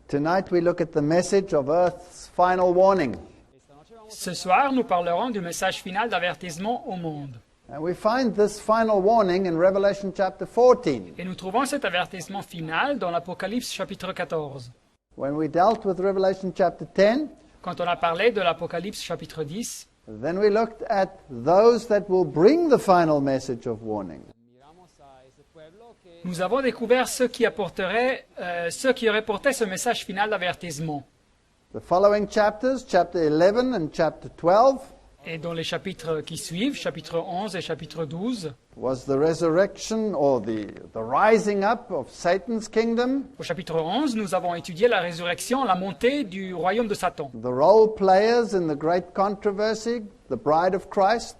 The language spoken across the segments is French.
Tonight we look at the message of Earth's final warning. Ce soir, nous parlerons du message final d'avertissement au monde. And we find this final warning in Revelation chapter 14. Et nous trouvons cet avertissement final dans l'Apocalypse chapitre 14. When we dealt with Revelation chapter 10, Quand on a parlé de l'Apocalypse chapitre 10, then we looked at those that will bring the final message of warning. nous avons découvert ceux qui auraient porté ce message final d'avertissement. The following chapters, chapter 11 and chapter 12, Et dans les chapitres qui suivent, chapitre 11 et chapitre 12, was the resurrection or the rising up of Satan's kingdom, au chapitre 11, nous avons étudié la résurrection, la montée du royaume de Satan. the role players in the great controversy, the bride of Christ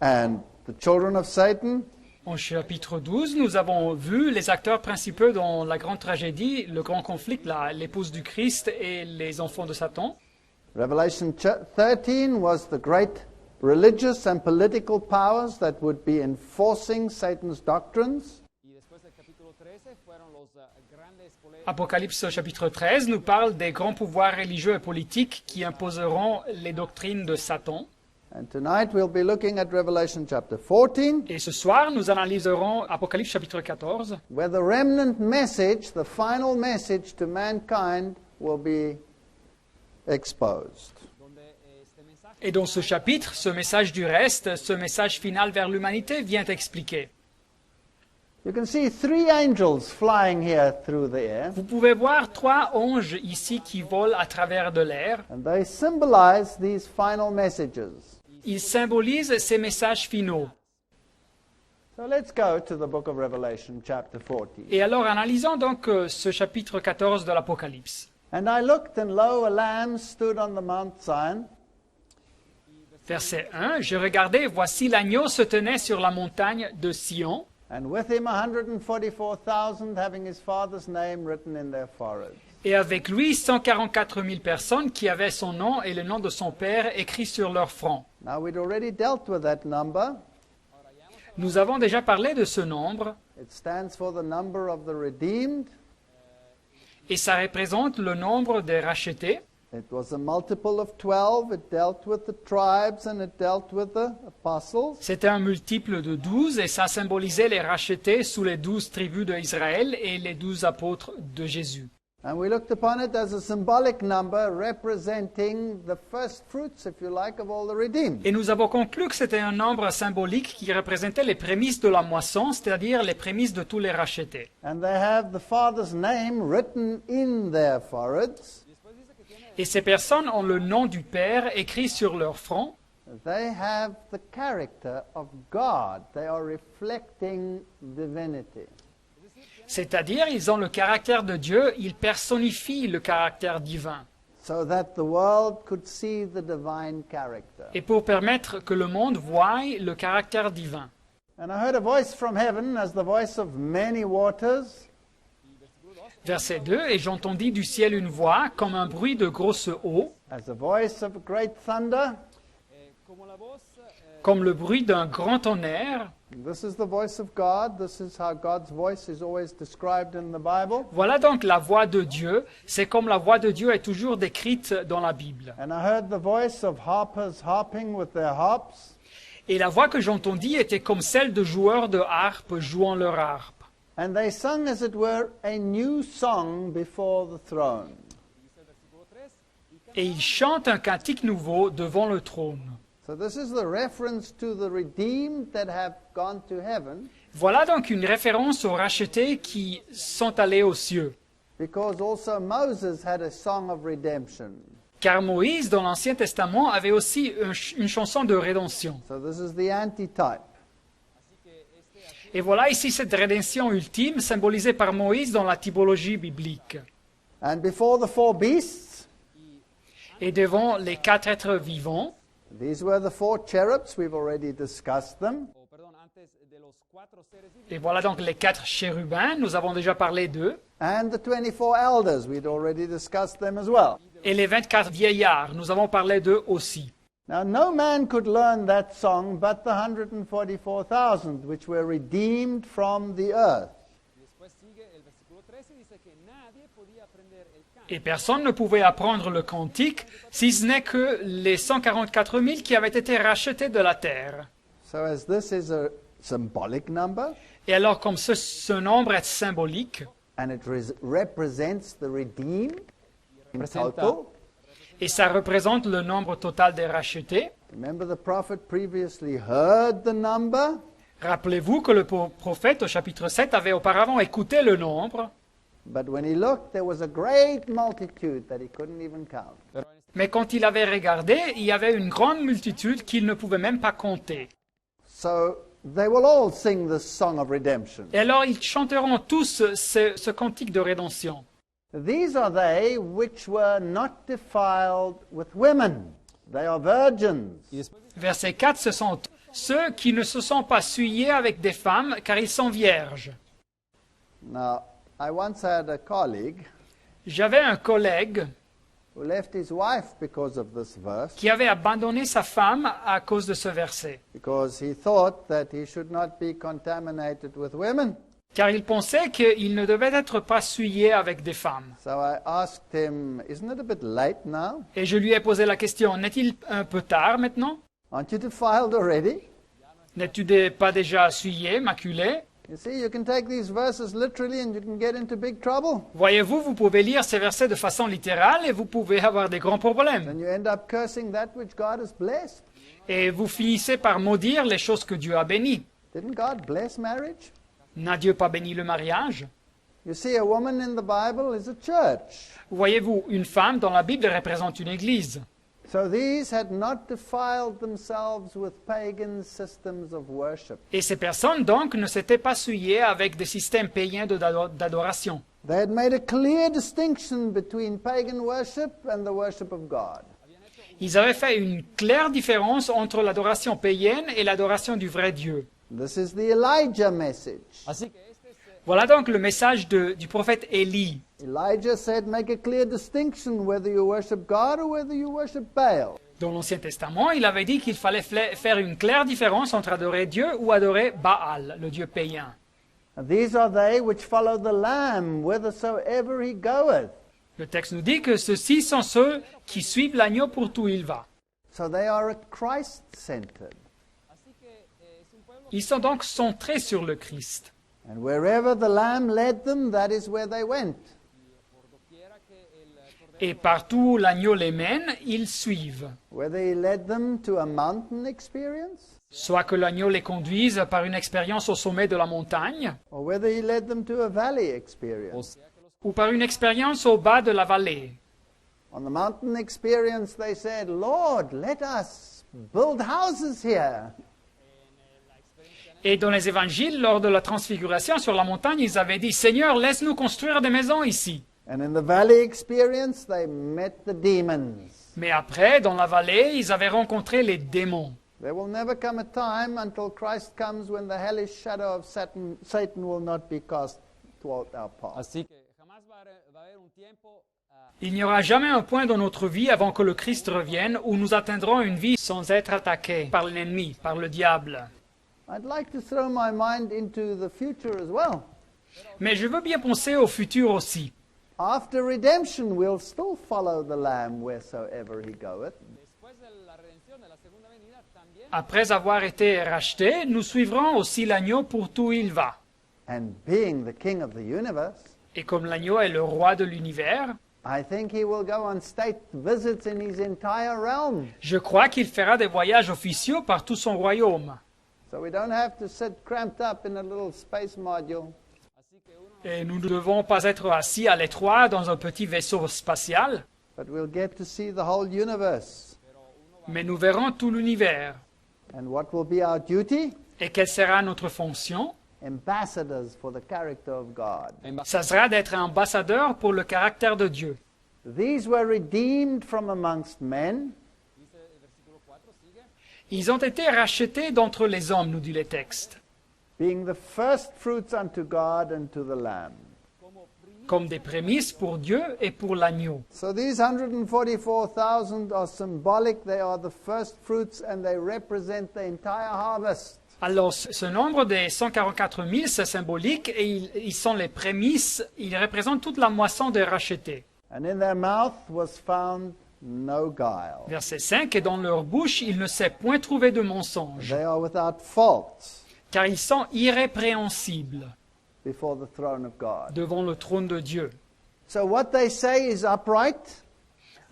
and the children of Satan. En chapitre 12, nous avons vu les acteurs principaux dans la grande tragédie, le grand conflit, l'épouse du Christ et les enfants de Satan. Revelation 13 was the great religious and political powers that would be enforcing Satan's doctrines. Apocalypse chapitre 13 nous parle des grands pouvoirs religieux et politiques qui imposeront les doctrines de Satan. And tonight we'll be looking at Revelation chapter 14, Et ce soir, nous analyserons Apocalypse chapitre 14, where the remnant message, the final message to mankind, will be exposed. et dans ce chapitre, ce message du reste, ce message final vers l'humanité vient expliquer. You can see three angels flying here through the air, Vous pouvez voir 3 anges ici qui volent à travers de l'air. and they symbolize these final messages. Ils symbolisent ces messages finaux. So let's go to the book of Revelation, chapter 14. Et alors, analysons donc ce chapitre 14 de l'Apocalypse. And I looked, and lo, a lamb stood on the Mount Zion, Verset 1, je regardais, voici l'agneau se tenait sur la montagne de Sion, and with him 144,000 having his father's name written in their foreheads. et avec lui 144 000 personnes qui avaient son nom et le nom de son père écrit sur leur front. Now, we'd already dealt with that number. Nous avons déjà parlé de ce nombre, It stands for the number of the redeemed. et ça représente le nombre des rachetés. It was a multiple of 12. It dealt with the tribes and it dealt with the apostles. C'était un multiple de 12, et ça symbolisait les rachetés sous les 12 tribus d'Israël et les 12 apôtres de Jésus. And we looked upon it as a symbolic number representing the first fruits, if you like, of all the redeemed. Et nous avons conclu que c'était un nombre symbolique qui représentait les prémices de la moisson, c'est-à-dire les prémices de tous les rachetés. And they have the Father's name written in their foreheads. Et ces personnes ont le nom du Père écrit sur leur front. They have the character of God. They are reflecting divinity. C'est-à-dire, ils ont le caractère de Dieu, ils personnifient le caractère divin. So that the world could see the divine character. Et pour permettre que le monde voie le caractère divin. And I heard a voice from heaven as the voice of many waters, Verset 2, et j'entendis du ciel une voix comme un bruit de grosse eau, as the voice of great thunder. comme le bruit d'un grand tonnerre. This is the voice of God. This is how God's voice is always described in the Bible. Voilà donc la voix de Dieu. C'est comme la voix de Dieu est toujours décrite dans la Bible. And I heard the voice of harpers harping with their harps. Et la voix que j'entendis était comme celle de joueurs de harpe jouant leur harpe. And they sung, as it were, a new song before the throne. Et ils chantent un cantique nouveau devant le trône. So this is the reference to the redeemed that have gone to heaven, Voilà donc une référence aux rachetés qui sont allés aux cieux. because also Moses had a song of redemption. Car Moïse, dans l'Ancien Testament, avait aussi une chanson de rédemption. So this is the antitype. Et voilà ici cette rédemption ultime symbolisée par Moïse dans la typologie biblique. And before the four beasts, Et devant les 4 êtres vivants, these were the four cherubs. We've already discussed them. et voilà donc les 4 chérubins, nous avons déjà parlé d'eux, And the 24 elders. We'd already discussed them as well. et les 24 vieillards, nous avons parlé d'eux aussi. Now, no man could learn that song but the 144,000, which were redeemed from the earth. Et personne ne pouvait apprendre le cantique, si ce n'est que les 144 000 qui avaient été rachetés de la terre. So as this is a symbolic number, Et alors, comme ce nombre est symbolique, and it represents the redeemed in total. et ça représente le nombre total des rachetés, Remember the prophet previously heard the number, rappelez-vous que le prophète au chapitre 7 avait auparavant écouté le nombre, but when he looked, there was a great multitude that he couldn't even count. mais quand il avait regardé, il y avait une grande multitude qu'il ne pouvait même pas compter. So they will all sing this song of redemption. Et alors ils chanteront tous ce cantique de rédemption. These are they which were not defiled with women. They are virgins. Verset 4, ce sont ceux qui ne se sont pas souillés avec des femmes, car ils sont vierges. Now, I once had a colleague J'avais un collègue who left his wife because of this verse, qui avait abandonné sa femme à cause de ce verset, because he thought that he should not be contaminated with women. car il pensait qu'il ne devait être pas souillé avec des femmes. So I asked him, isn't it a bit late now? Et je lui ai posé la question, n'est-il un peu tard maintenant? Aren't you defiled already? N'es-tu pas déjà souillé, maculé? You see, you can take these verses literally and you can get into big trouble. Voyez-vous, vous pouvez lire ces versets de façon littérale et vous pouvez avoir des grands problèmes. And you end up cursing that which God has blessed. Et vous finissez par maudire les choses que Dieu a bénies. Didn't God bless marriage? N'a Dieu pas béni le mariage? You see, a woman in the Bible is a church. Voyez-vous, une femme dans la Bible représente une église. So these had not defiled themselves with pagan systems of worship. Et ces personnes, donc, ne s'étaient pas souillées avec des systèmes païens d'adoration. They had made a clear distinction between pagan worship and the worship of God. Ils avaient fait une claire différence entre l'adoration païenne et l'adoration du vrai Dieu. This is the Elijah message. Voilà donc le message du prophète Élie. Elijah said, make a clear distinction whether you worship God or whether you worship Baal. Dans l'Ancien Testament, il avait dit qu'il fallait faire une claire différence entre adorer Dieu ou adorer Baal, le Dieu païen. And these are they which follow the Lamb whithersoever he goeth. Le texte nous dit que ceux-ci sont ceux qui suivent l'agneau pour tout il va. So they are Christ-centered. Ils sont donc centrés sur le Christ. And wherever the Lamb led them, that is where they went. Et partout où l'agneau les mène, ils suivent. Whether he led them to a mountain experience, Soit que l'agneau les conduise par une expérience au sommet de la montagne, or whether he led them to a valley experience. ou par une expérience au bas de la vallée. On the mountain experience, they said, Lord, let us build houses here. Et dans les évangiles, lors de la transfiguration sur la montagne, ils avaient dit, Seigneur, laisse-nous construire des maisons ici. And in the valley experience, they met the demons. Mais après, dans la vallée, ils avaient rencontré les démons. There will never come a time until Christ comes when the hellish shadow of Satan will not be cast toward our path. Así que jamás va a haber un tiempo Il n'y aura jamais un point dans notre vie avant que le Christ revienne où nous atteindrons une vie sans être attaqués par l'ennemi, par le diable. I'd like to throw my mind into the future as well. Mais je veux bien penser au futur aussi. After redemption, we'll still follow the Lamb wheresoever he goeth. después de la redención de la segunda venida también Après avoir été rachetés, nous suivrons aussi l'agneau pour tout où il va. And being the King of the universe, Et comme l'agneau est le roi de l'univers, I think he will go on state visits in his entire realm. je crois qu'il fera des voyages officieux par tout son royaume. So we don't have to sit cramped up in a little space module. Et nous ne devons pas être assis à l'étroit dans un petit vaisseau spatial, But we'll get to see the whole universe. mais nous verrons tout l'univers. And what will be our duty? Et quelle sera notre fonction? Ambassadors for the character of God. Ça sera d'être ambassadeur pour le caractère de Dieu. These were redeemed from amongst men, Ils ont été rachetés d'entre les hommes, nous dit le texte, being the first fruits unto God and to the Lamb. comme des prémices pour Dieu et pour l'agneau. So these 144,000 are symbolic. They are the first fruits and they represent the entire harvest. Alors, ce nombre des 144 000, c'est symbolique et ils sont les prémices, ils représentent toute la moisson des rachetés. And in their mouth was found no guile. Verset 5, et dans leur bouche, il ne s'est point trouvé de mensonge, They are without fault car ils sont irrépréhensibles before the throne of God. devant le trône de Dieu. So what they say is upright,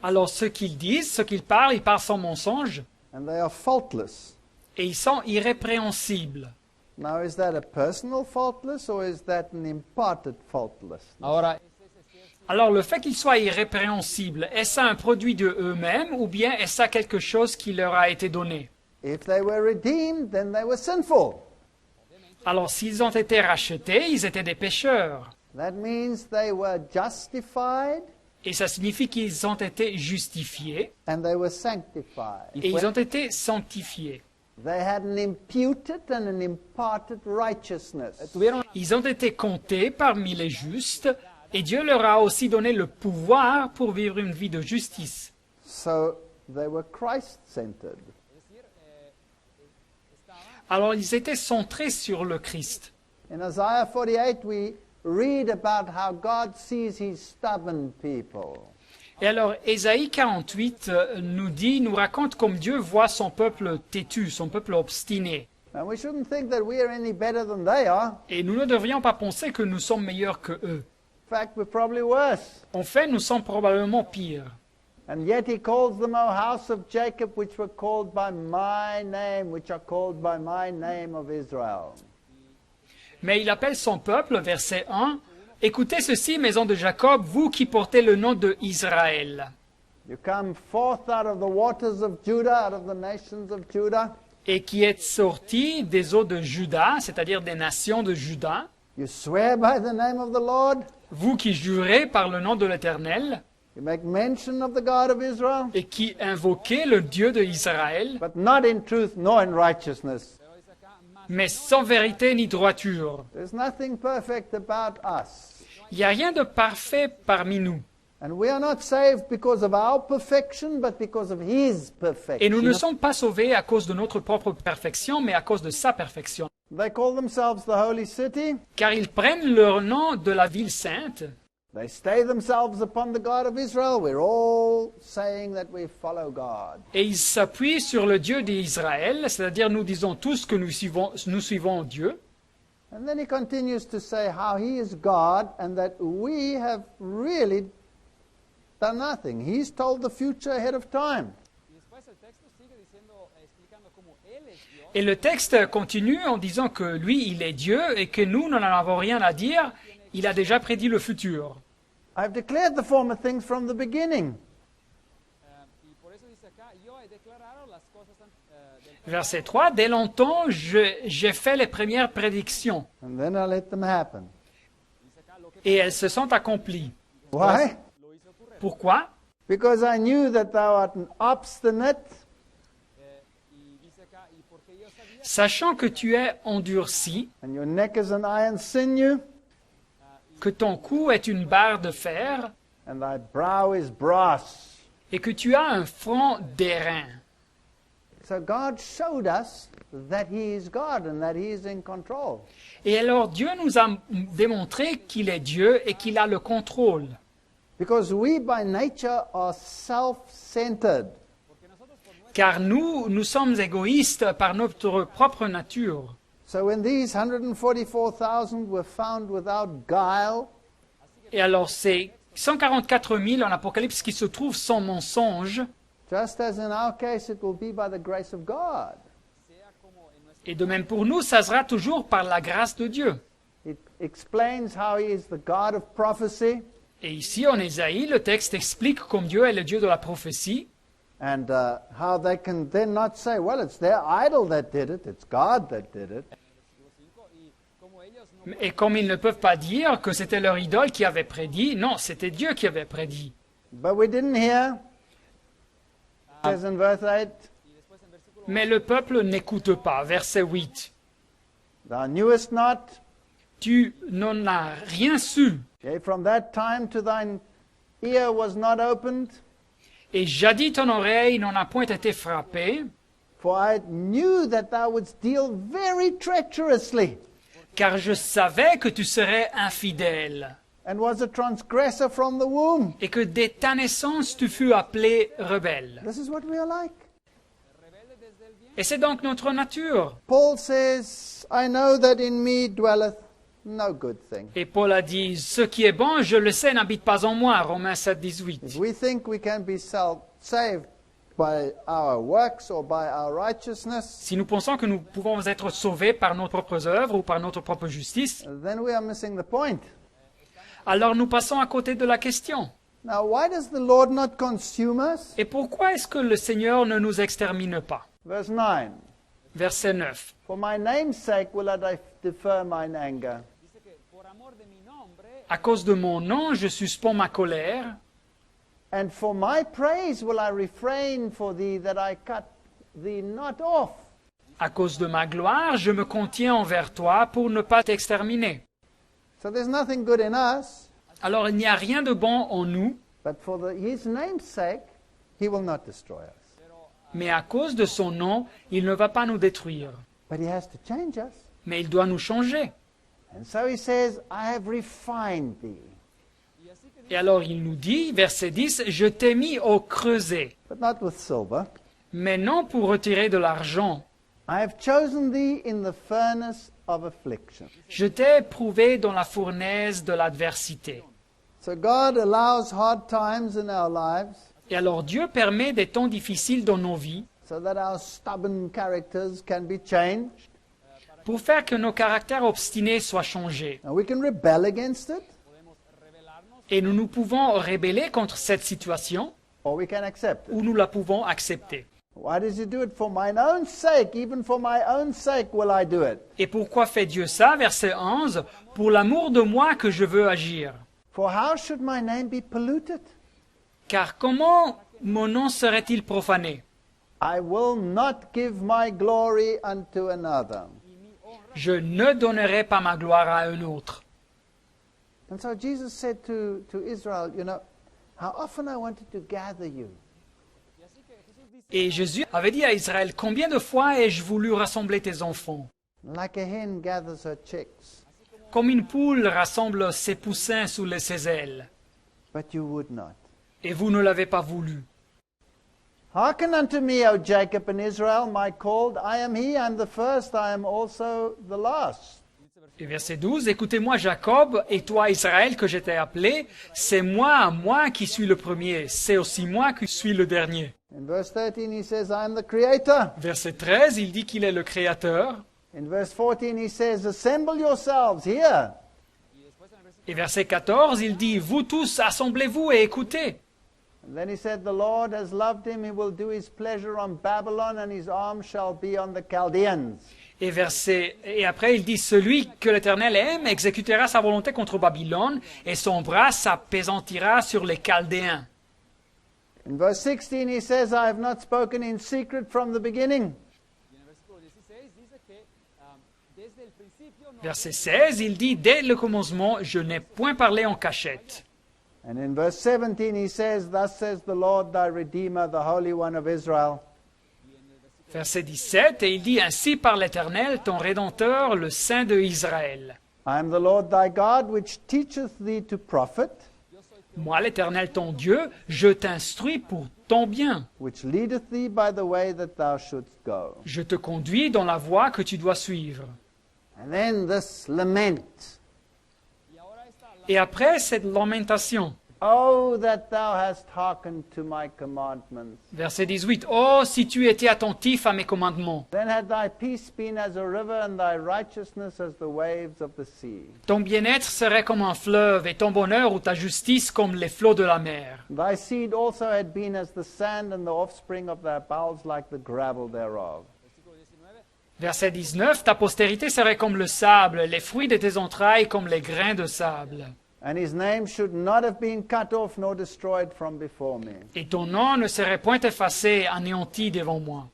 Alors, ce qu'ils disent, ce qu'ils parlent, ils parlent sans mensonge and they are faultless. et ils sont irrépréhensibles. Now, is that a personal faultless or is that an imparted faultless? Ahora, Alors, le fait qu'ils soient irrépréhensibles, est-ce un produit de eux-mêmes ou bien est-ce ça quelque chose qui leur a été donné? If they were redeemed, then they were sinful. Alors, s'ils ont été rachetés, ils étaient des pécheurs. That means they were justified Et ça signifie qu'ils ont été justifiés and they were sanctified. et ils ont été sanctifiés. They had an imputed and an imparted righteousness. tuvieron Ils ont été comptés parmi les justes et Dieu leur a aussi donné le pouvoir pour vivre une vie de justice. So they were Christ-centered. Alors, ils étaient centrés sur le Christ. In Isaiah 48, we read about how God sees his stubborn people. Et alors, Ésaïe 48 nous raconte comme Dieu voit son peuple têtu, son peuple obstiné. And we shouldn't think that we are any better than they are. Et nous ne devrions pas penser que nous sommes meilleurs que eux. In fact, we're probably worse. En fait, nous sommes probablement pires. And yet he calls them, O house of Jacob, which were called by my name, which are called by my name of Israel. Mais il appelle son peuple, verset 1, « Écoutez ceci, maison de Jacob, vous qui portez le nom de Israël. You come forth out of the waters of Judah, out of the nations of Judah. Et qui êtes sortis des eaux de Juda, c'est-à-dire des nations de Juda, You swear by the name of the Lord. vous qui jurez par le nom de l'Éternel, You make mention of the God of Israel, et qui invoquez le Dieu de Israël, but not in truth nor in righteousness. mais sans vérité ni droiture. There's nothing perfect about us. Il n'y a rien de parfait parmi nous. And we are not saved because of our perfection, but because of his Et nous ne perfection. sommes pas sauvés à cause de notre propre perfection, mais à cause de sa perfection. They call themselves the holy city. Car ils prennent leur nom de la ville sainte, They stay themselves upon the God of Israel. We're all saying that we follow God. et ils s'appuient sur le Dieu d'Israël, c'est-à-dire nous disons tous que nous suivons Dieu. And then he continues to say how he is God and that we have really done nothing. He's told the future ahead of time. y después el texto sigue diciendo, explicando cómo él es Dios. Et le texte continue en disant que lui, il est Dieu et que nous n'en avons rien à dire. Il a déjà prédit le futur. I've declared the former things from the beginning. Y por eso dice acá, yo he declarado las cosas del Verset 3, dès longtemps, j'ai fait les premières prédictions And then I let them happen. et elles se sont accomplies. Why? Pourquoi? Because I knew that thou art an obstinate, y dice acá, y porque yo sabía Sachant que tu es endurci, and your neck is an iron sinew, que ton cou est une barre de fer and thy brow is brass. et que tu as un front d'airain. So God showed us that he is God and that he is in control. Et alors Dieu nous a démontré qu'il est Dieu et qu'il a le contrôle. Because we by nature are self-centered. Car nous sommes égoïstes par notre propre nature. So when these 144,000 were found without guile, Et alors c'est 144 000 en Apocalypse qui se trouvent sans mensonge. just as in our case it will be by the grace of God. Et de même pour nous, ça sera toujours par la grâce de Dieu. It explains how he is the God of prophecy Et ici en Ésaïe, le texte explique comme Dieu est le Dieu de la prophétie. and how they can then not say, well, it's their idol that did it, it's God that did it. Et comme ils ne peuvent pas dire que c'était leur idole qui avait prédit, non, c'était Dieu qui avait prédit. But we didn't hear. It says in verse 8, Mais le peuple n'écoute pas. Verset 8. thou knewest not, Tu n'en as rien su. yea, from that time to thine ear was not opened, Et jadis ton oreille n'en a point été frappée. For I knew that thou wouldst deal very treacherously, car je savais que tu serais infidèle, and was a transgressor from the womb. et que dès ta naissance tu fus appelé rebelle. This is what we are like. Et c'est donc notre nature. Paul says, I know that in me dwelleth no good thing. Et Paul a dit, ce qui est bon, je le sais, n'habite pas en moi. Romains 7, 18. If we think we can be saved by our works or by our righteousness, Si nous pensons que nous pouvons être sauvés par nos propres œuvres ou par notre propre justice, then we are missing the point. alors nous passons à côté de la question. Now, why does the Lord not consume us? Et pourquoi est-ce que le Seigneur ne nous extermine pas? Verse 9. Verset 9. For my name's sake will I defer mine anger. Dice que por amor de mi nombre, À cause de mon nom, je suspends ma colère, And for my praise will I refrain for thee, that I cut thee not off. à cause de ma gloire, je me contiens envers toi pour ne pas t'exterminer. So there's nothing good in us, Alors il n'y a rien de bon en nous, but for his name's sake, he will not destroy us. mais à cause de son nom, il ne va pas nous détruire. But he has to change us. Mais il doit nous changer. And so he says, I have refined thee, Et alors il nous dit, verset 10, « Je t'ai mis au creuset, but not with silver. mais non pour retirer de l'argent. I have chosen thee in the furnace of affliction. Je t'ai éprouvé dans la fournaise de l'adversité. » So God allows hard times in our lives Et alors Dieu permet des temps difficiles dans nos vies so that our stubborn characters can be changed. pour faire que nos caractères obstinés soient changés. And we can rebel against it, Et nous pouvons rébeller contre cette situation or we can accept it. ou nous la pouvons accepter. Why does he do it? For mine own sake, even for my own sake will I do it. Et pourquoi fait Dieu ça? Verset 11, « Pour l'amour de moi que je veux agir. For how should my name be polluted? Car comment mon nom serait-il profané? I will not give my glory unto another. Je ne donnerai pas ma gloire à un autre. » And so Jesus said to Israel, you know, how often I wanted to gather you. Et Jésus avait dit à Israël, « Combien de fois ai-je voulu rassembler tes enfants? Like a hen gathers her chicks, Comme une poule rassemble ses poussins sous ses ailes. but you would not. Et vous ne l'avez pas voulu. Hearken unto me, O Jacob and Israel, my called. I am he, I am the first, I am also the last. Et verset 12, « Écoutez-moi Jacob, et toi Israël que je t'ai appelé, c'est moi qui suis le premier, c'est aussi moi qui suis le dernier. » In verse 13 he says, I am the creator. Verset 13, il dit qu'il est le Créateur. In verse 14 he says, assemble yourselves here. Et verset 14, il dit, « Vous tous, assemblez-vous et écoutez. » And then he said, the Lord has loved him, he will do his pleasure on Babylon, and his arm shall be on the Chaldeans. Et après, il dit, « Celui que l'Éternel aime exécutera sa volonté contre Babylone, et son bras s'appesantira sur les Chaldéens. » In verse 16 he says, I have not spoken in secret from the beginning. Y en el versículo 16 dice que desde el principio no Verset 16, il dit, « Dès le commencement, je n'ai point parlé en cachette. » And in verse 17 he says, thus says the Lord thy Redeemer, the Holy One of Israel. Verset 17, et il dit, « Ainsi par l'Éternel, ton Rédempteur, le Saint de Israël. I am the Lord thy God, which teacheth thee to profit, Moi, l'Éternel, ton Dieu, je t'instruis pour ton bien. which leadeth thee by the way that thou shouldst go. Je te conduis dans la voie que tu dois suivre. » And then this lament. Et après cette lamentation, Oh, that thou hast hearkened to my commandments. verset 18, « Oh, si tu étais attentif à mes commandements, Then had thy peace been as a river, and thy righteousness as the waves of the sea. ton bien-être serait comme un fleuve, et ton bonheur ou ta justice comme les flots de la mer. Thy seed also had been as the sand, and the offspring of thy bowels like the gravel thereof. Verset 19, « Ta postérité serait comme le sable, les fruits de tes entrailles comme les grains de sable. And his name should not have been cut off nor destroyed from before me. Et ton nom ne serait point effacé, anéanti devant moi. »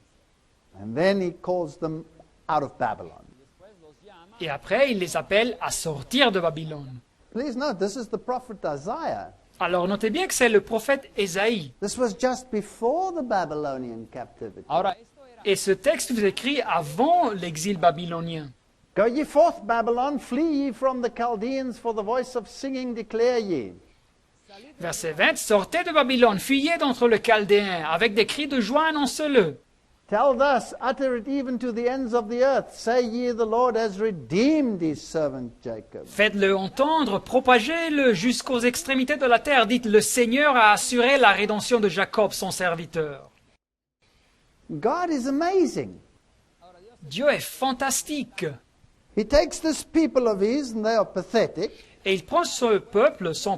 And then he calls them out of Babylon. Et après, il les appelle à sortir de Babylone. Please note, this is the prophet Isaiah. Alors notez bien que c'est le prophète Ésaïe. This was just before the Babylonian captivity. Ahora, esto era Et ce texte fut écrit avant l'exil babylonien. Go ye forth, Babylon, flee ye from the Chaldeans, for the voice of singing declare ye. Verset 20, sortez de Babylone, fuyez d'entre le Chaldéen, avec des cris de joie annoncez-le. Tell thus, utter it even to the ends of the earth. Say ye, the Lord has redeemed his servant Jacob. Faites-le entendre, propagez-le jusqu'aux extrémités de la terre. Dites, le Seigneur a assuré la rédemption de Jacob, son serviteur. God is amazing. Dieu est fantastique. He takes this people of his, and they are pathetic, Et il prend son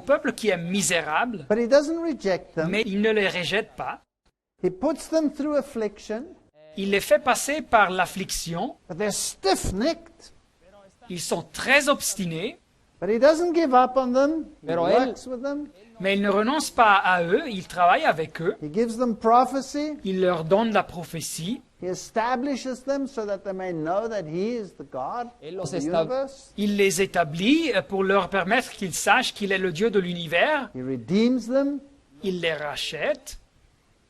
peuple qui est misérable, but he doesn't reject them. mais il ne les rejette pas. He puts them through affliction, Il les fait passer par l'affliction. but they're stiff-necked. Ils sont très obstinés, But he doesn't give up on them. He Pero works with them. mais il ne renonce pas à eux. Il travaille avec eux. He gives them prophecy. Il leur donne la prophétie. He establishes them so that they may know that he is the God Él of los the estab- universe. Il les établit pour leur permettre qu'ils sachent qu'il est le Dieu de l'univers. He redeems them. Il les rachète.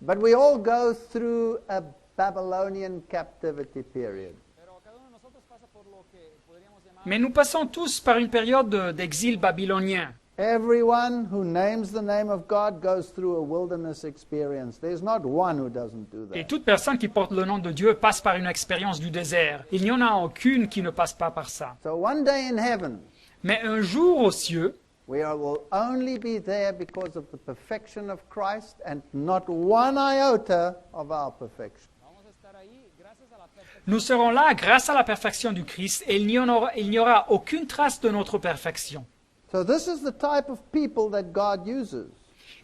But we all go through a Babylonian captivity period. Pero cada uno de nosotros pasa por lo que podríamos llamar Mais nous passons tous par une période d'exil babylonien. Everyone who names the name of God goes through a wilderness experience. There's not one who doesn't do Et that. toute personne qui porte le nom de Dieu passe par une expérience du désert. Il n'y en a aucune qui ne passe pas par ça. So one day in heaven, Mais un jour aux cieux, will only be there because of the perfection of Christ and not one iota of our perfection. vamos a estar ahí gracias a la perfección. nous serons là grâce à la perfection du Christ et il n'y aura aucune trace de notre perfection. So this is the type of people that God uses.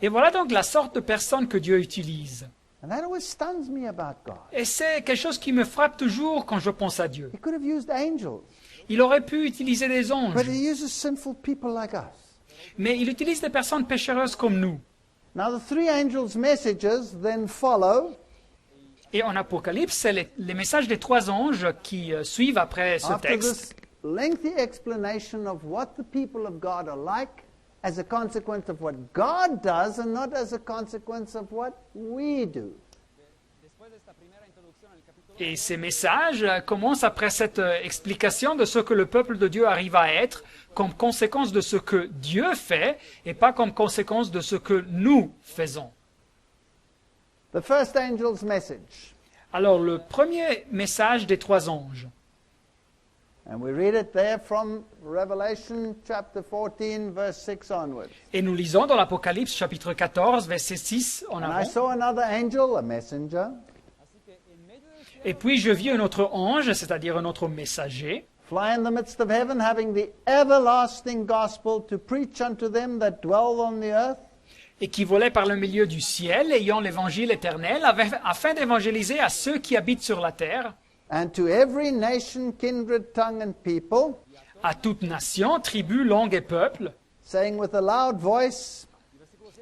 Et voilà donc la sorte de personne que Dieu utilise. And that always stuns me about God. Et c'est quelque chose qui me frappe toujours quand je pense à Dieu. He could have used angels, Il aurait pu utiliser des anges, but he uses sinful people like us. mais il utilise des personnes péchereuses comme nous. Now the three angels' messages then follow Et en Apocalypse, c'est les messages des trois anges qui suivent après ce after texte. this lengthy explanation of what the people of God are like as a consequence of what God does and not as a consequence of what we do. Después de esta primera introducción en el capítulo Et ces messages commencent après cette explication de ce que le peuple de Dieu arrive à être comme conséquence de ce que Dieu fait et pas comme conséquence de ce que nous faisons. The first angel's message, Alors, le premier message des trois anges, and we read it there from Revelation chapter 14, verse 6 onwards. et nous lisons dans l'Apocalypse chapitre 14, verset 6 en And I avant. saw another angel, a messenger, Así que en medio del cielo Et puis je vis un autre ange, c'est-à-dire un autre messager, fly in the midst of heaven, having the everlasting gospel to preach unto them that dwell on the earth, et qui volait par le milieu du ciel, ayant l'évangile éternel, afin d'évangéliser à ceux qui habitent sur la terre, and to every nation, kindred, tongue, and people, à toute nation, tribu, langue et peuple, saying with a loud voice,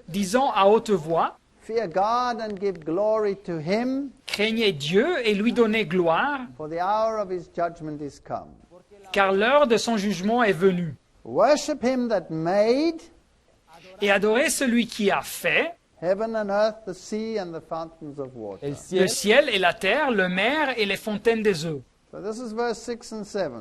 disant à haute voix, Fear God and give glory to him, craignez Dieu et lui donnez gloire, for the hour of his judgment is come. car l'heure de son jugement est venue. Worship him that made Et adorez celui qui a fait heaven and earth, the sea, and the fountains of water. el le cielo ciel et la terre, le mer et les fontaines des eaux. So this is verse 6 and 7.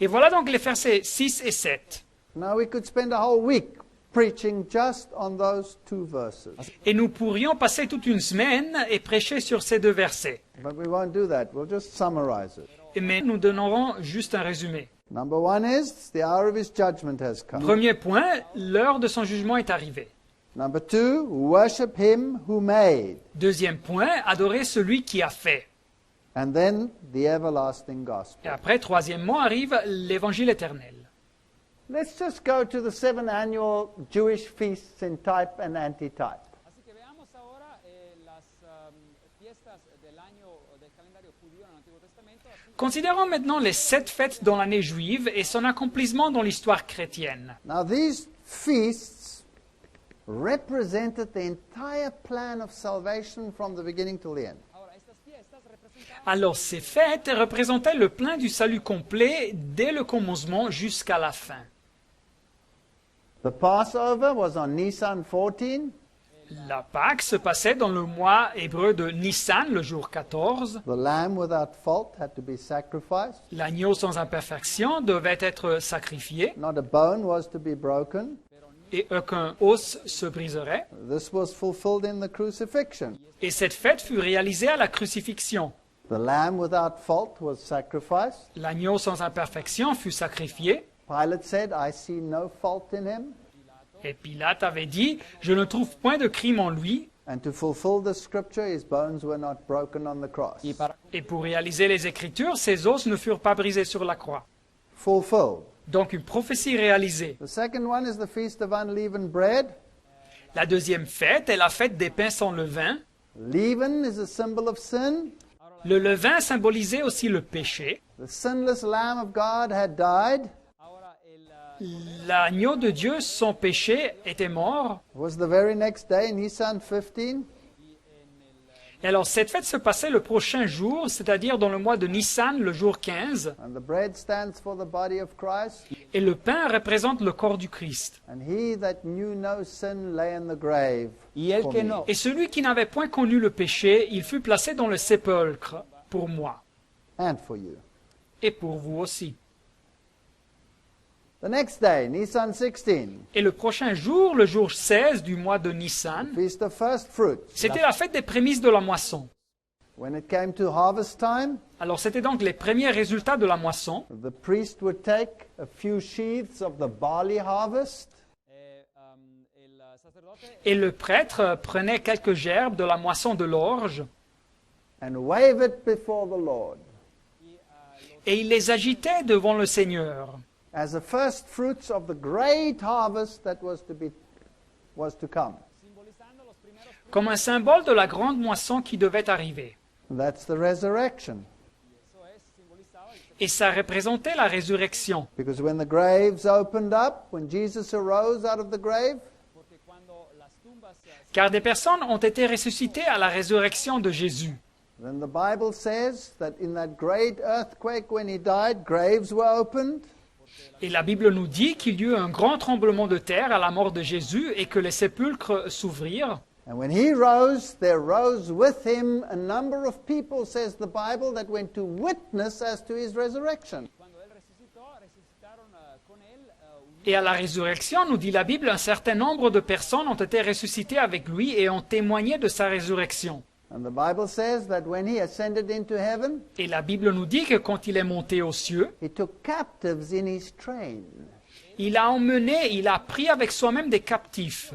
Et voilà donc les versets 6 et 7. Now we could spend a whole week preaching just on those two verses. Et nous pourrions passer toute une semaine et prêcher sur ces deux versets. But we won't do that. We'll just summarize it. Mais nous donnerons juste un résumé. Number one is the hour of his judgment has come. Premier point, l'heure de son jugement est arrivée. Number two, worship him who made. Deuxième point, adorer celui qui a fait. And then the everlasting Et gospel. après, troisièmement, arrive l'évangile éternel. Let's just go to the 7 annual Jewish feasts in type and antitype. Así que veamos ahora las fiestas del año del calendario judío en el Antiguo Testamento. Así Considérons maintenant les 7 fêtes dans l'année juive et son accomplissement dans l'histoire chrétienne. Now these feasts represented the entire plan of salvation from the beginning till the end. ahora, estas fiestas representan Alors, ces fêtes représentaient le plein du salut complet dès le commencement jusqu'à la fin. The Passover was on Nisan 14. La Pâque se passait dans le mois hébreu de Nissan, le jour 14. The lamb without fault had to be sacrificed. L'agneau sans imperfection devait être sacrifié Not a bone was to be broken. et aucun os se briserait. This was fulfilled in the crucifixion. Et cette fête fut réalisée à la crucifixion. The lamb without fault was sacrificed. L'agneau sans imperfection fut sacrifié. Pilate said, I see no fault in him. Et Pilate avait dit, « Je ne trouve point de crime en lui. And to fulfill the scripture, his bones were not broken on the cross. Y para, » Et pour réaliser les Écritures, ses os ne furent pas brisés sur la croix. Fulfilled. Donc une prophétie réalisée. The second one is the Feast of Unleavened Bread. La deuxième fête est la fête des pains sans levain. Leaven is a symbol of sin. Le levain symbolisait aussi le péché. The sinless Lamb of God had died. ahora el, L'agneau de Dieu, sans péché, était mort. It was the very next day, Nisan 15. Et alors cette fête se passait le prochain jour, c'est-à-dire dans le mois de Nissan, le jour 15. And the bread stands for the body of Christ. Et le pain représente le corps du Christ. And he that knew no sin lay in the grave. y el for que me. no, Et celui qui n'avait point connu le péché, il fut placé dans le sépulcre pour moi And for you. et pour vous aussi. The next day, Nisan 16. Et le prochain jour, le jour 16 du mois de Nissan, Feast of First Fruits. c'était la fête des prémices de la moisson. When it came to harvest time, Alors c'était donc les premiers résultats de la moisson. the priest would take a few sheaths of the barley harvest el sacerdote Et le prêtre prenait quelques gerbes de la moisson de l'orge and wave it before the Lord et il les agitait devant le Seigneur as the first fruits of the great harvest that was to come. simbolizando los primeros frutos. comme un symbole de la grande moisson qui devait arriver. That's the resurrection. Eso es, simbolizaba el Et ça représentait la résurrection. Because when the graves opened up, when Jesus arose out of the grave, porque cuando las tumbas se Car des personnes ont été ressuscitées à la résurrection de Jésus. then the Bible says that in that great earthquake when he died, graves were opened. Et la Bible nous dit qu'il y eut un grand tremblement de terre à la mort de Jésus et que les sépulcres s'ouvrirent. And when he rose, there rose with him a number of people, says the Bible, that went to witness as to his resurrection. Cuando él resucitó, resucitaron con él Et à la résurrection, nous dit la Bible, un certain nombre de personnes ont été ressuscitées avec lui et ont témoigné de sa résurrection. And the Bible says that when he ascended into heaven, Et la Bible nous dit que quand il est monté aux cieux, he took captives in his train. il a emmené, il a pris avec soi-même des captifs.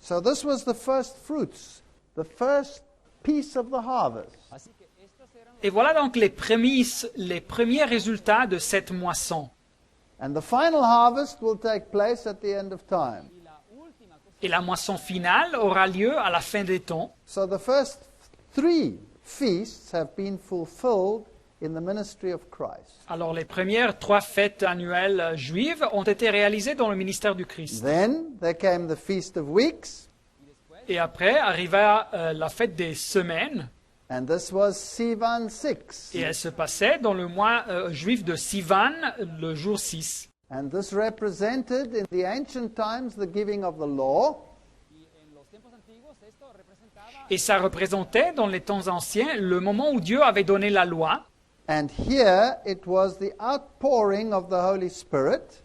So this was the first fruits, the first piece of the harvest. Así que estas eran Et voilà donc les prémices, les premiers résultats de cette moisson. And the final harvest will take place at the end of time. y la última cosa. Et la moisson finale aura lieu à la fin des temps. So the first three feasts have been fulfilled in the ministry of Christ. Alors les premières 3 fêtes annuelles juives ont été réalisées dans le ministère du Christ. Then there came the Feast of Weeks, Et après arriva la fête des semaines, and this was Sivan 6. et elle se passait dans le mois juif de Sivan, le jour 6. And this represented in the ancient times the giving of the law, Y en los tiempos antiguos esto representaba Et ça représentait dans les temps anciens le moment où Dieu avait donné la loi. and here it was the outpouring of the Holy Spirit.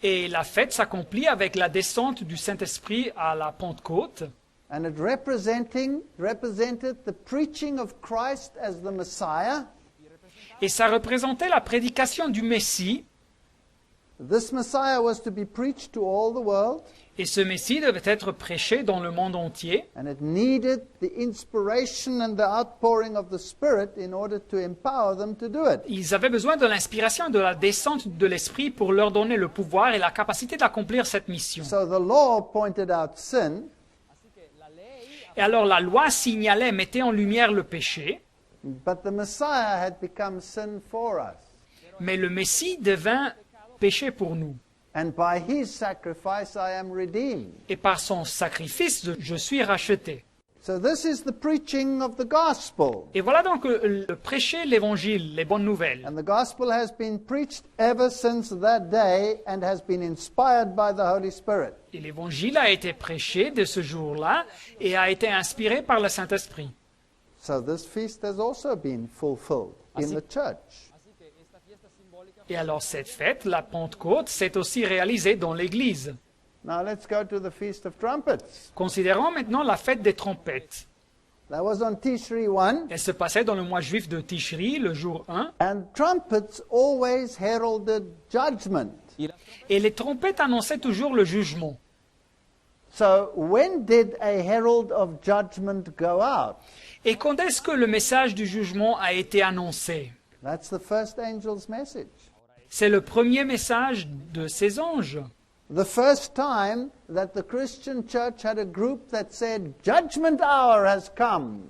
Et la fête s'accomplit avec la descente du Saint-Esprit à la Pentecôte. And it represented the preaching of Christ as the Messiah. Et ça représentait la prédication du Messie. This Messiah was to be preached to all the world, Et ce Messie devait être prêché dans le monde entier. and it needed the inspiration and the outpouring of the Spirit in order to empower them to do it. Ils avaient besoin de l'inspiration et de la descente de l'Esprit pour leur donner le pouvoir et la capacité d'accomplir cette mission. So the law pointed out sin, así que la ley Et alors la loi signalait, mettait en lumière le péché, but the Messiah had become sin for us. mais le Messie devint péché pour nous. And by his sacrifice I am redeemed. Et par son sacrifice, je suis racheté. So this is the preaching of the gospel. Et voilà donc le prêcher l'évangile, les bonnes nouvelles. And the gospel has been preached ever since that day and has been inspired by the Holy Spirit. Et l'évangile a été prêché de ce jour-là et a été inspiré par le Saint-Esprit. So this feast has also been fulfilled in the church. Así que esta fiesta simbólica Et alors cette fête, la Pentecôte, s'est aussi réalisée dans l'Église. Now let's go to the Feast of Trumpets. Considérons maintenant la fête des trompettes. That was on Tishri 1, Elle se passait dans le mois juif de Tishri, le jour 1. and trumpets always heralded judgment. Et les trompettes annonçaient toujours le jugement. So when did a herald of judgment go out? Et quand est-ce que le message du jugement a été annoncé? That's the first angel's message. C'est le premier message de ces anges. The first time that the Christian church had a group that said, Judgment hour has come.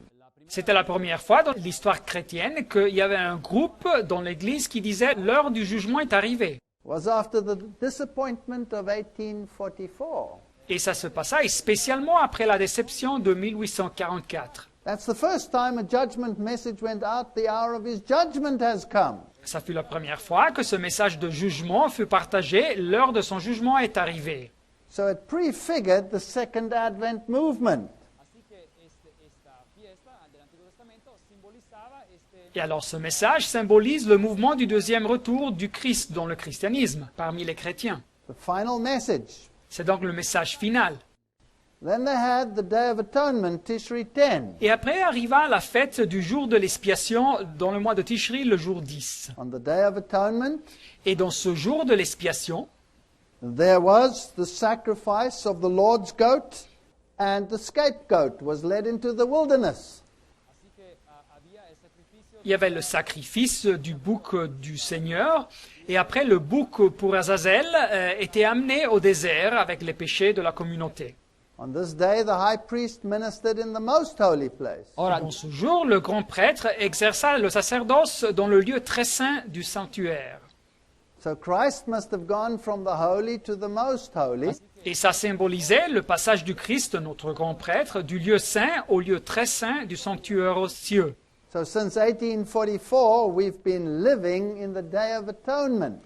C'était la première fois dans l'histoire chrétienne qu'il y avait un groupe dans l'Église qui disait « l'heure du jugement est arrivée Was after the disappointment of 1844. ». Et ça se passa, et spécialement après la déception de 1844. That's the first time a judgment message went out, the hour of his judgment has come. Ça fut la première fois que ce message de jugement fut partagé, l'heure de son jugement est arrivée. So it prefigured the second Advent movement. Así que esta fiesta del Antiguo Testamento simbolizaba Et alors ce message symbolise le mouvement du deuxième retour du Christ dans le christianisme, parmi les chrétiens. The final message. C'est donc le message final. Then they had the Day of Atonement, Tishri 10. Et après arriva la fête du jour de l'expiation dans le mois de Tishri, le jour 10. On the Day of Atonement, Et dans ce jour de l'expiation, there was the sacrifice of the Lord's goat, and the scapegoat was led into the wilderness. Así que había el sacrificio il y avait le sacrifice du bouc du Seigneur. Et après, le bouc pour Azazel était amené au désert avec les péchés de la communauté. On this day, the high priest ministered in the most holy place. Dans ce jour, le grand prêtre exerça le sacerdoce dans le lieu très saint du sanctuaire. So Christ must have gone from the holy to the most holy. Et ça symbolisait le passage du Christ, notre grand prêtre, du lieu saint au lieu très saint du sanctuaire aux cieux. So since 1844, we've been living in the Day of Atonement.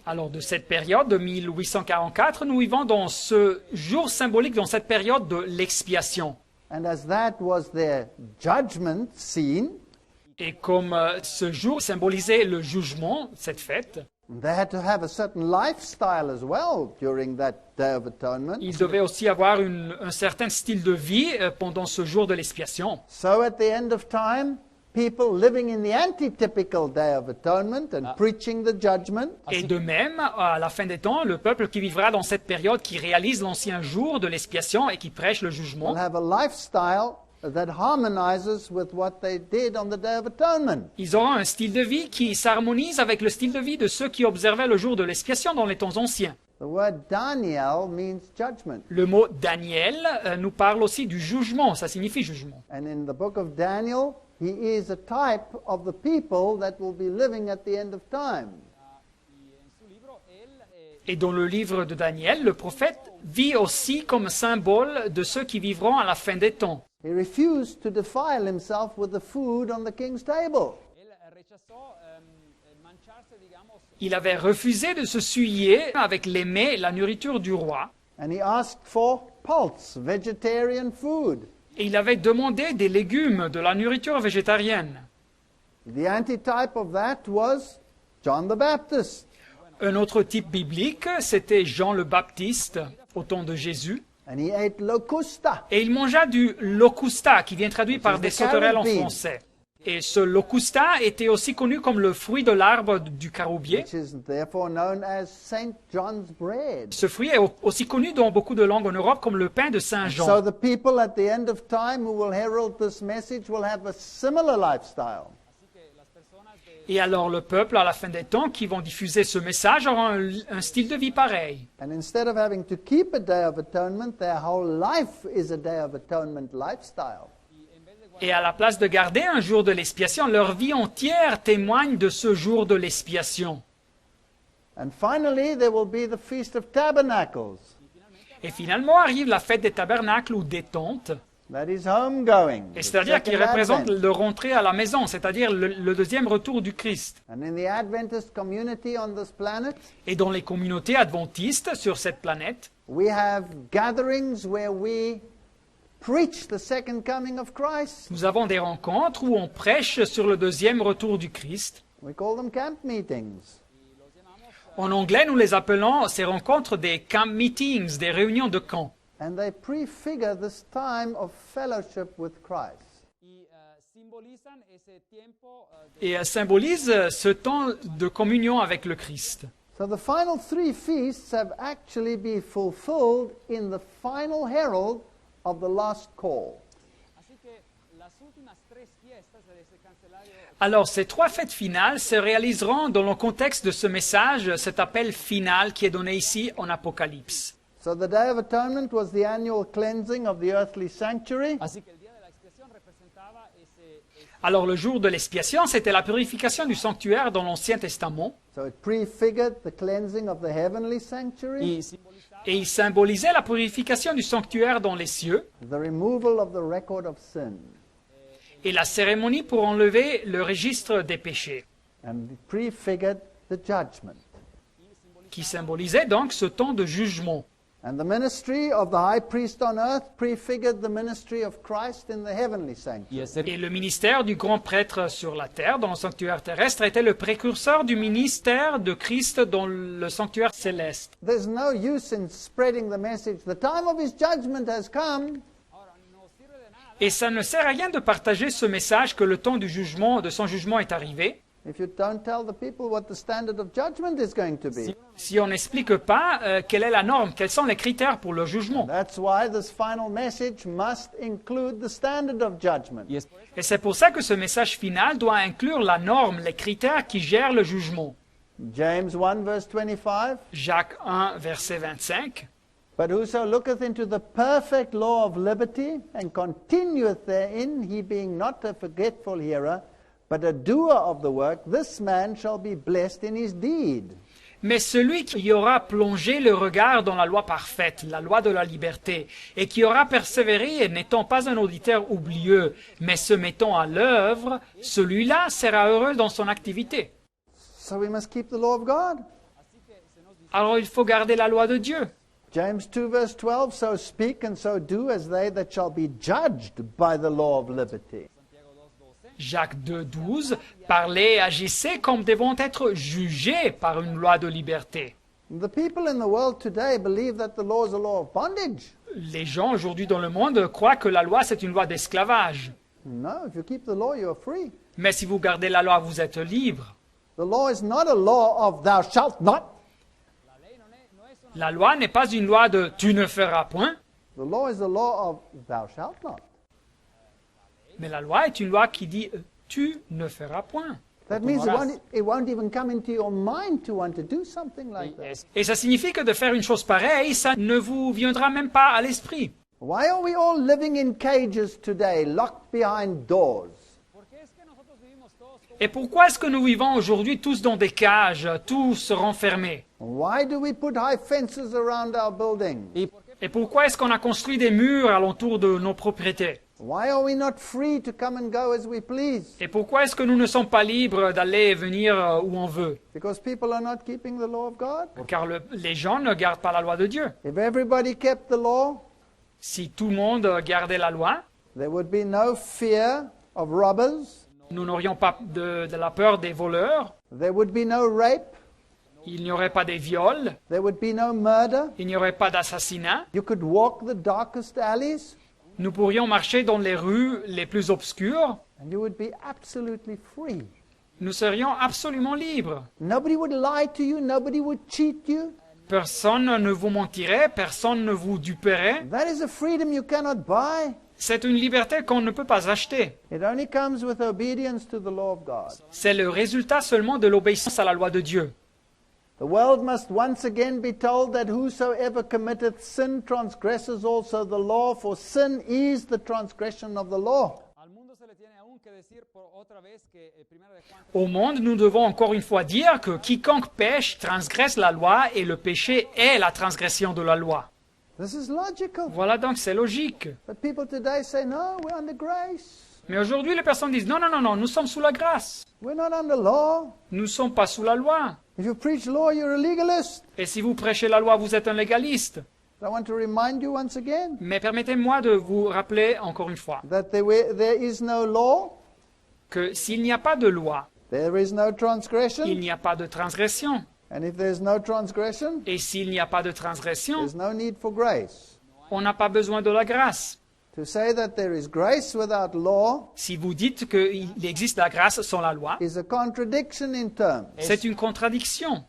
Alors de cette période de 1844, nous vivons dans ce jour symbolique, dans cette période de l'expiation. And as that was their judgment scene, Et comme ce jour symbolisait le jugement, cette fête, they had to have a certain lifestyle as well during that Day of Atonement. ils devaient aussi avoir un certain style de vie pendant ce jour de l'expiation. So at the end of time, people living in the antitypical Day of Atonement and preaching the judgment Et de même, à la fin des temps, le peuple qui vivra dans cette période, qui réalise l'ancien jour de l'expiation et qui prêche le jugement, will have a lifestyle that harmonizes with what they did on the Day of Atonement. ils auront un style de vie qui s'harmonise avec le style de vie de ceux qui observaient le jour de l'expiation dans les temps anciens. The word Daniel means judgment. Le mot Daniel nous parle aussi du jugement, ça signifie jugement. And in the book of Daniel, he is a type of the people that will be living at the end of time. y en su libro él Et dans le livre de Daniel, le prophète vit aussi comme symbole de ceux qui vivront à la fin des temps. He refused to defile himself with the food on the king's table. él rechazó mancharse, digamos, Il avait refusé de se souiller avec les mets, la nourriture du roi, And he asked for pulse, vegetarian food. et il avait demandé des légumes, de la nourriture végétarienne. The antitype of that was John the Baptist. Un autre type biblique, c'était Jean le Baptiste, au temps de Jésus, And he ate locusta. et il mangea du locusta, qui vient traduit par is des the sauterelles en carrot bean. français. Et ce locusta était aussi connu comme le fruit de l'arbre du caroubier. Which is therefore known as St. John's bread. Ce fruit est aussi connu dans beaucoup de langues en Europe comme le pain de Saint So Jean. the people at the end of time who will herald this message will have a similar lifestyle. Et alors le peuple, à la fin des temps, qui vont diffuser ce message, aura un style de vie pareil. And instead of having to keep a Day of Atonement, their whole life is a Day of Atonement lifestyle. Et à la place de garder un jour de l'expiation, leur vie entière témoigne de ce jour de l'expiation. And finally, there will be the Feast of Tabernacles. Et finalement arrive la fête des tabernacles ou des tentes. That is homegoing. Et the c'est-à-dire qu'il second représente advent. le rentrer à la maison, c'est-à-dire le deuxième retour du Christ. And in the Adventist community on this planet, Et dans les communautés adventistes sur cette planète, we have gatherings where we preach the second coming of Christ. nous avons des rencontres où on prêche sur le deuxième retour du Christ. We call them camp meetings. En anglais, nous les appelons ces rencontres des camp meetings, des réunions de camp. And they prefigure this time of fellowship with Christ. y simbolizan ese tiempo de Et symbolisent ce temps de communion avec le Christ. So the final three feasts have actually been fulfilled in the final herald of the last call. Así que las últimas tres fiestas de ese cancelario Alors, ces trois fêtes finales se réaliseront dans le contexte de ce message, cet appel final qui est donné ici en Apocalypse. So the Day of Atonement was the annual cleansing of the earthly sanctuary. Así que el día de la expiación representaba ese Alors, le jour de l'expiation, c'était la purification du sanctuaire dans l'Ancien Testament, So it prefigured the cleansing of the heavenly sanctuary, y simbolizaba et il symbolisait la purification du sanctuaire dans les cieux, the removal of the record of sin, et la cérémonie pour enlever le registre des péchés, and it prefigured the judgment. qui symbolisait donc ce temps de jugement. And the ministry of the high priest on earth prefigured the ministry of Christ in the heavenly sanctuary. y ese Et le ministère du grand prêtre sur la terre, dans le sanctuaire terrestre, était le précurseur du ministère de Christ dans le sanctuaire céleste. There's no use in spreading the message. The time of his judgment has come. Et ça ne sert à rien de partager ce message que le temps du jugement, de son jugement est arrivé, If you don't tell the people what the standard of judgment is going to be. si on n'explique pas quelle est la norme, quels sont les critères pour le jugement. That's why this final message must include the standard of judgment. y es Et c'est pour ça que ce message final doit inclure la norme, les critères qui gèrent le jugement. James 1 verse 25. Jacques 1, verset 25. But whoso looketh into the perfect law of liberty and continueth therein, he being not a forgetful hearer, but a doer of the work, this man shall be blessed in his deed. Mais celui qui aura plongé le regard dans la loi parfaite, la loi de la liberté, et qui aura persévéré n'étant pas un auditeur oublieux, mais se mettant à l'œuvre, celui-là sera heureux dans son activité. So we must keep the law of God. Alors il faut garder la loi de Dieu. James 2 verse 12, so speak and so do as they that shall be judged by the law of liberty. Jacques 2, 12, parlez et agissez comme devant être jugés par une loi de liberté. The people in the world today believe that the law is a law of bondage. Les gens aujourd'hui dans le monde croient que la loi c'est une loi d'esclavage. No, if you keep the law, you are free. Mais si vous gardez la loi, vous êtes libre. The law is not a law of thou shalt not. La loi n'est pas une loi de tu ne feras point, The law is a law of thou shalt not. mais la loi est une loi qui dit tu ne feras point. That means it won't even come into your mind to want to do something like that. Et ça signifie que de faire une chose pareille, ça ne vous viendra même pas à l'esprit. Why are we all living in cages today, locked behind doors? ¿Por qué es que nosotros vivimos todos como Et pourquoi est-ce que nous vivons aujourd'hui tous dans des cages, tous renfermés? Why do we put high fences around our buildings? y por qué Et pourquoi est-ce qu'on a construit des murs alentour de nos propriétés? Why are we not free to come and go as we please? Et pourquoi est-ce que nous ne sommes pas libres d'aller et venir où on veut? Because people are not keeping the law of God. Car les gens ne gardent pas la loi de Dieu. If everybody kept the law, Si tout le monde gardait la loi, there would be no fear of robbers. nous n'aurions pas de la peur des voleurs, There would be no rape. il n'y aurait pas des viols, There would be no murder. il n'y aurait pas d'assassinat. You could walk the darkest alleys Nous pourrions marcher dans les rues les plus obscures. and you would be absolutely free. Nous serions absolument libres. Nobody would lie to you. Nobody would cheat you. Personne ne vous mentirait, personne ne vous duperait. That is a freedom you cannot buy. C'est une liberté qu'on ne peut pas acheter. It only comes with obedience to the law of God. C'est le résultat seulement de l'obéissance à la loi de Dieu. The world must once again be told that whosoever committeth sin transgresses also the law, for sin is the transgression of the law. al mundo se le tiene aún que decir por otra vez que primero de Juan Au monde, nous devons encore une fois dire que quiconque pêche transgresse la loi et le péché est la transgression de la loi. This is logical. Voilà donc, c'est logique. But people today say, no, we're under grace. Mais aujourd'hui, les personnes disent, non, non, non, non, nous sommes sous la grâce. We're not under law. Nous ne sommes pas sous la loi. If you preach law, you're a legalist. Et si vous prêchez la loi, vous êtes un légaliste. I want to remind you once again Mais permettez-moi de vous rappeler encore une fois that there is no law, que s'il n'y a pas de loi, there is no il transgression. n'y a pas de transgression. And if there's no transgression, Et s'il n'y a pas de transgression, there's no need for grace. on n'a pas besoin de la grâce. To say that there is grace without law Si vous dites qu'il existe la grâce sans la loi, is a contradiction in terms. c'est une contradiction.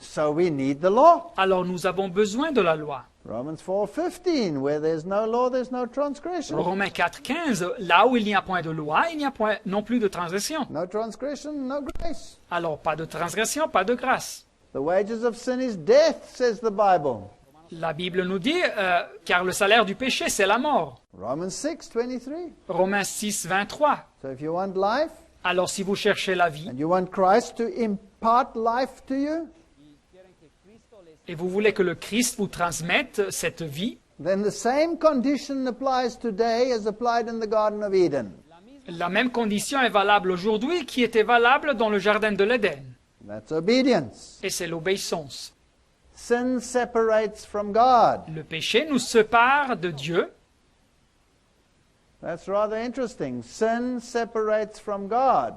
So we need the law. Alors nous avons besoin de la loi. Romans 4:15, where there's no law, there's no transgression. Romains 4,15, là où il n'y a point de loi, il n'y a point non plus de transgression. No transgression, no grace. Alors pas de transgression, pas de grâce. The wages of sin is death, says the Bible. La Bible nous dit, car le salaire du péché, c'est la mort. Romans 6:23. Romains 6, 23. So if you want life Alors si vous cherchez la vie and you want Christ to impart life to you, et vous voulez que le Christ vous transmette cette vie, then the same condition applies today as applied in the Garden of Eden. la même condition est valable aujourd'hui qui était valable dans le Jardin de l'Éden. That's obedience. Et c'est l'obéissance. Sin separates from God. Le péché nous sépare de Dieu. That's rather interesting. Sin separates from God.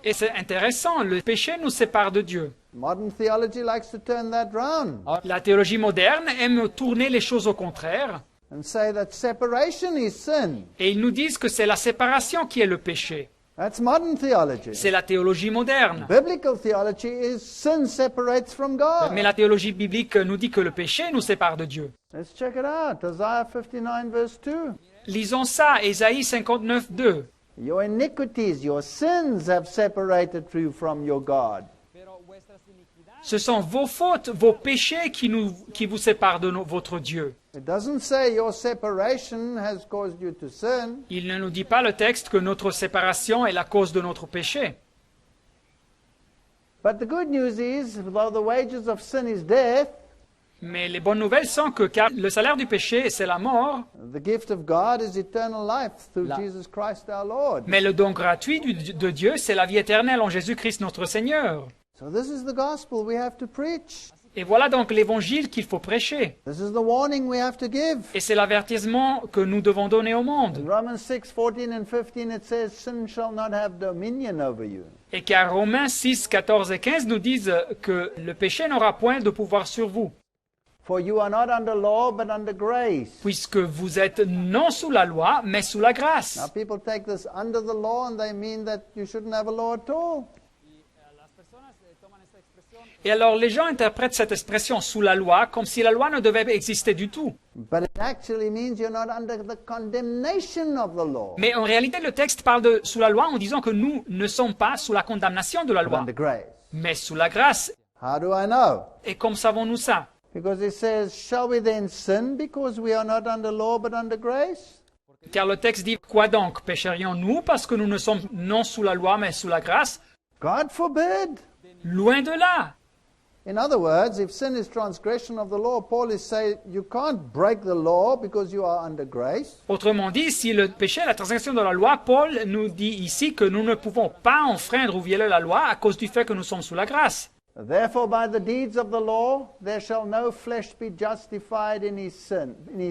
Et c'est intéressant, le péché nous sépare de Dieu. Modern theology likes to turn that round La théologie moderne aime tourner les choses au contraire. and say that separation is sin. Et ils nous disent que c'est la séparation qui est le péché. That's modern theology. C'est la théologie moderne. Biblical theology is sin separates from God. Mais la théologie biblique nous dit que le péché nous sépare de Dieu. Let's check it out. Isaiah 59 verse 2. Lisons ça, Ésaïe 59, 2. Your iniquities, your sins have separated you from your God. Pero vuestras iniquidades Ce sont vos fautes, vos péchés qui vous séparent de votre Dieu. It doesn't say your separation has caused you to sin. Il ne nous dit pas le texte que notre séparation est la cause de notre péché. But the good news is, though the wages of sin is death, Mais les bonnes nouvelles sont que car le salaire du péché, c'est la mort, the gift of God is eternal life through Jesus Christ our Lord. mais le don gratuit de Dieu, c'est la vie éternelle en Jésus-Christ notre Seigneur. So this is the gospel we have to preach. Et voilà donc l'évangile qu'il faut prêcher. This is the warning we have to give. Et c'est l'avertissement que nous devons donner au monde. In Romans 6:14 and 15 it says, sin shall not have dominion over you. Et car Romains 6, 14 et 15 nous disent que le péché n'aura point de pouvoir sur vous, For you are not under law, but under grace. puisque vous êtes non sous la loi, mais sous la grâce. Now people take this under the law and they mean that you shouldn't have a law at all. las personas toman esta expresión Et alors les gens interprètent cette expression sous la loi comme si la loi ne devait exister du tout. But it actually means you're not under the condemnation of the law, Mais en réalité, le texte parle de sous la loi en disant que nous ne sommes pas sous la condamnation de la but loi, under grace. mais sous la grâce. How do I know? Et comme savons-nous ça? Because it says, shall we then sin because we are not under law but under grace? Car le texte dit, quoi donc? Pécherions-nous parce que nous ne sommes non sous la loi, mais sous la grâce? God forbid. Loin de là. In other words, if sin is transgression of the law, Paul is saying you can't break the law because you are under grace. Autrement dit, si le péché est la transgression de la loi, Paul nous dit ici que nous ne pouvons pas enfreindre ou violer la loi à cause du fait que nous sommes sous la grâce. Therefore, by the deeds of the law, there shall no flesh be justified in his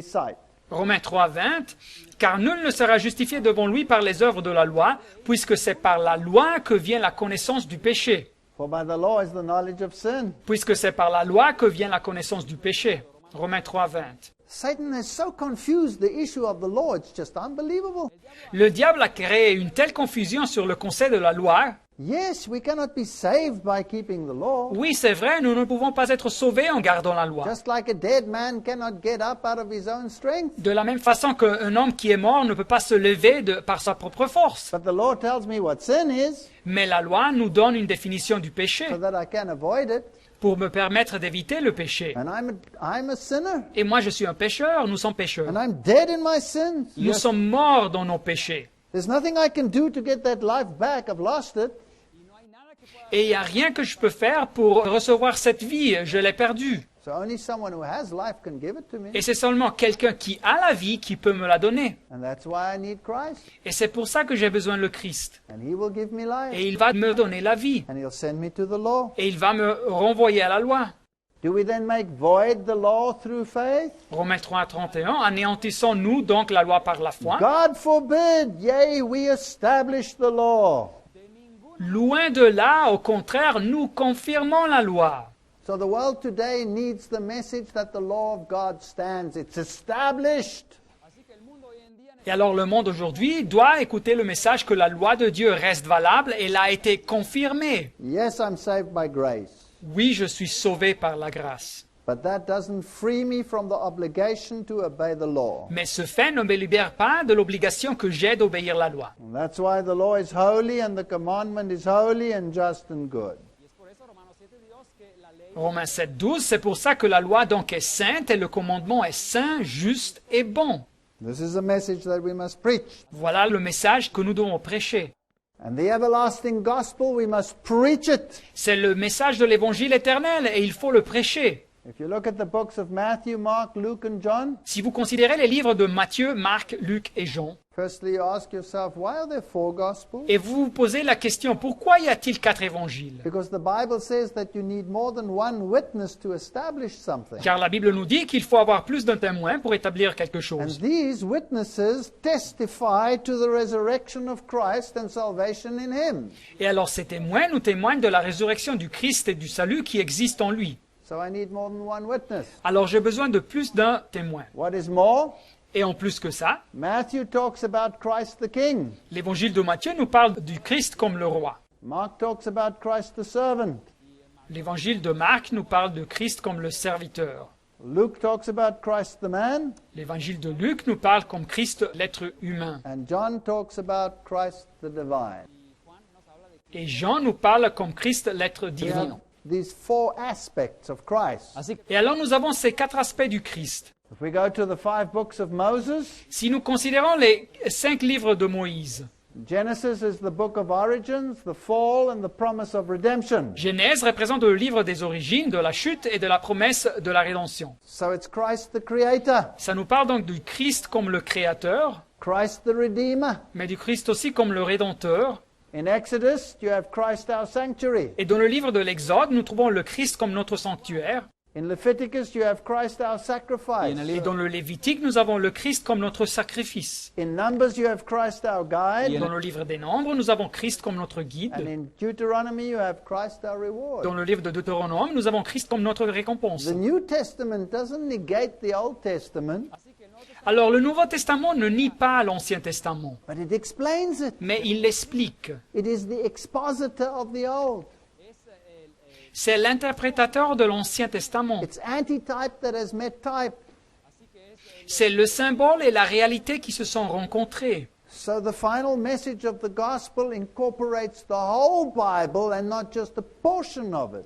sight. Romains 3, 20, car nul ne sera justifié devant lui par les œuvres de la loi, puisque c'est par la loi que vient la connaissance du péché. For by the law is the knowledge of sin. Puisque c'est par la loi que vient la connaissance du péché. Romains 3, 20. Satan has so confused the issue of the law, it's just unbelievable. Le diable a créé une telle confusion sur le concept de la loi. Yes, we cannot be saved by keeping the law. Oui, c'est vrai, nous ne pouvons pas être sauvés en gardant la loi. Just like a dead man cannot get up out of his own strength. De la même façon qu'un homme qui est mort ne peut pas se lever par sa propre force. But the law tells me what sin is Mais la loi nous donne une définition du péché so that I can avoid it. pour me permettre d'éviter le péché. And I'm a sinner. Et moi, je suis un pécheur, nous sommes pécheurs. And I'm dead in my sins. Nous sommes morts dans nos péchés. There's nothing I can do to get that life back. I've lost it. Et il n'y a rien que je peux faire pour recevoir cette vie, je l'ai perdue. So only someone who has life can give it to me. Et c'est seulement quelqu'un qui a la vie qui peut me la donner. And that's why I need Christ. Et c'est pour ça que j'ai besoin de le Christ. And he will give me life. Et il va me donner la vie. And he'll send me to the law. Et il va me renvoyer à la loi. Do we then make void the law through faith? Romains 3:31, anéantissons-nous donc la loi par la foi? God forbid, yea, we establish the law. Loin de là, au contraire, nous confirmons la loi. So the world today needs the message that the law of God stands. It's established. Así que el mundo hoy en día Et alors le monde aujourd'hui doit écouter le message que la loi de Dieu reste valable et elle a été confirmée. Yes, I'm saved by grace. Oui, je suis sauvé par la grâce. But that doesn't free me from the obligation to obey the law. Mais ce fait ne me libère pas de l'obligation que j'ai d'obéir la loi. And that's why the law is holy and the commandment is holy and just and good. y es por eso Romanos 7:2 que la ley Romains 7:12, c'est pour ça que la loi donc est sainte et le commandement est saint, juste et bon. This is a message that we must preach. Voilà le message que nous devons prêcher. And the everlasting gospel, we must preach it. C'est le message de l'évangile éternel et il faut le prêcher. If you look at the books of Matthew, Mark, Luke, and John, Si vous considérez les livres de Matthieu, Marc, Luc et Jean, firstly you ask yourself, why are there 4 gospels? et vous vous posez la question, pourquoi y a-t-il 4 évangiles? Because the Bible says that you need more than one witness to establish something. Car la Bible nous dit qu'il faut avoir plus d'un témoin pour établir quelque And chose. these witnesses testify to the resurrection of Christ and salvation in Him. Et alors ces témoins nous témoignent de la résurrection du Christ et du salut qui existe en lui. So I need more than one witness. Alors j'ai besoin de plus d'un témoin. What is more? Et en plus que ça, Matthew talks about Christ the King. l'évangile de Matthieu nous parle du Christ comme le roi. Mark talks about Christ the servant. L'évangile de Marc nous parle de Christ comme le serviteur. Luke talks about Christ the man. L'évangile de Luc nous parle comme Christ l'être humain. And John talks about Christ the divine. Et Jean nous parle comme Christ l'être We divin. have these 4 aspects of Christ. así que Et alors nous avons ces 4 aspects du Christ. If we go to the 5 books of Moses, Si nous considérons les 5 livres de Moïse, Genesis is the book of origins, the fall, and the promise of redemption. Genèse représente le livre des origines, de la chute et de la promesse de la rédemption. So it's Christ the creator, Ça nous parle donc du Christ comme le créateur, Christ the redeemer. mais du Christ aussi comme le rédempteur. In Exodus, you have Christ our sanctuary. Et dans le livre de l'Exode, nous trouvons le Christ comme notre sanctuaire. In Leviticus, you have Christ our sacrifice. Et dans le Lévitique, nous avons le Christ comme notre sacrifice. In Numbers, you have Christ our guide. Dans le livre des Nombres, nous avons Christ comme notre And guide. in Deuteronomy, you have Christ our reward. Dans le livre de Deutéronome, nous avons Christ comme notre récompense. The New Testament doesn't negate the Old Testament, Alors le Nouveau Testament ne nie pas l'Ancien Testament, but it explains it. mais il l'explique. It is the expositor of the Old. C'est l'interprétateur de l'Ancien Testament. It's antitype that has met type. C'est le symbole et la réalité qui se sont rencontrés. So the final message of the gospel incorporates the whole Bible and not just a portion of it.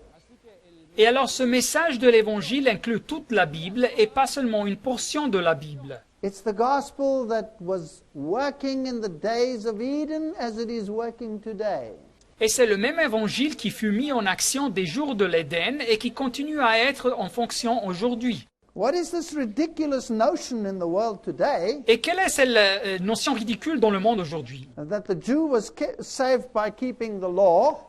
Et alors ce message de l'Évangile inclut toute la Bible et pas seulement une portion de la Bible. It's the gospel that was working in the days of Eden as it is working today. Et c'est le même Évangile qui fut mis en action des jours de l'Éden et qui continue à être en fonction aujourd'hui. What is this ridiculous notion in the world today Et quelle est cette notion ridicule dans le monde aujourd'hui? that the Jew was saved by keeping the law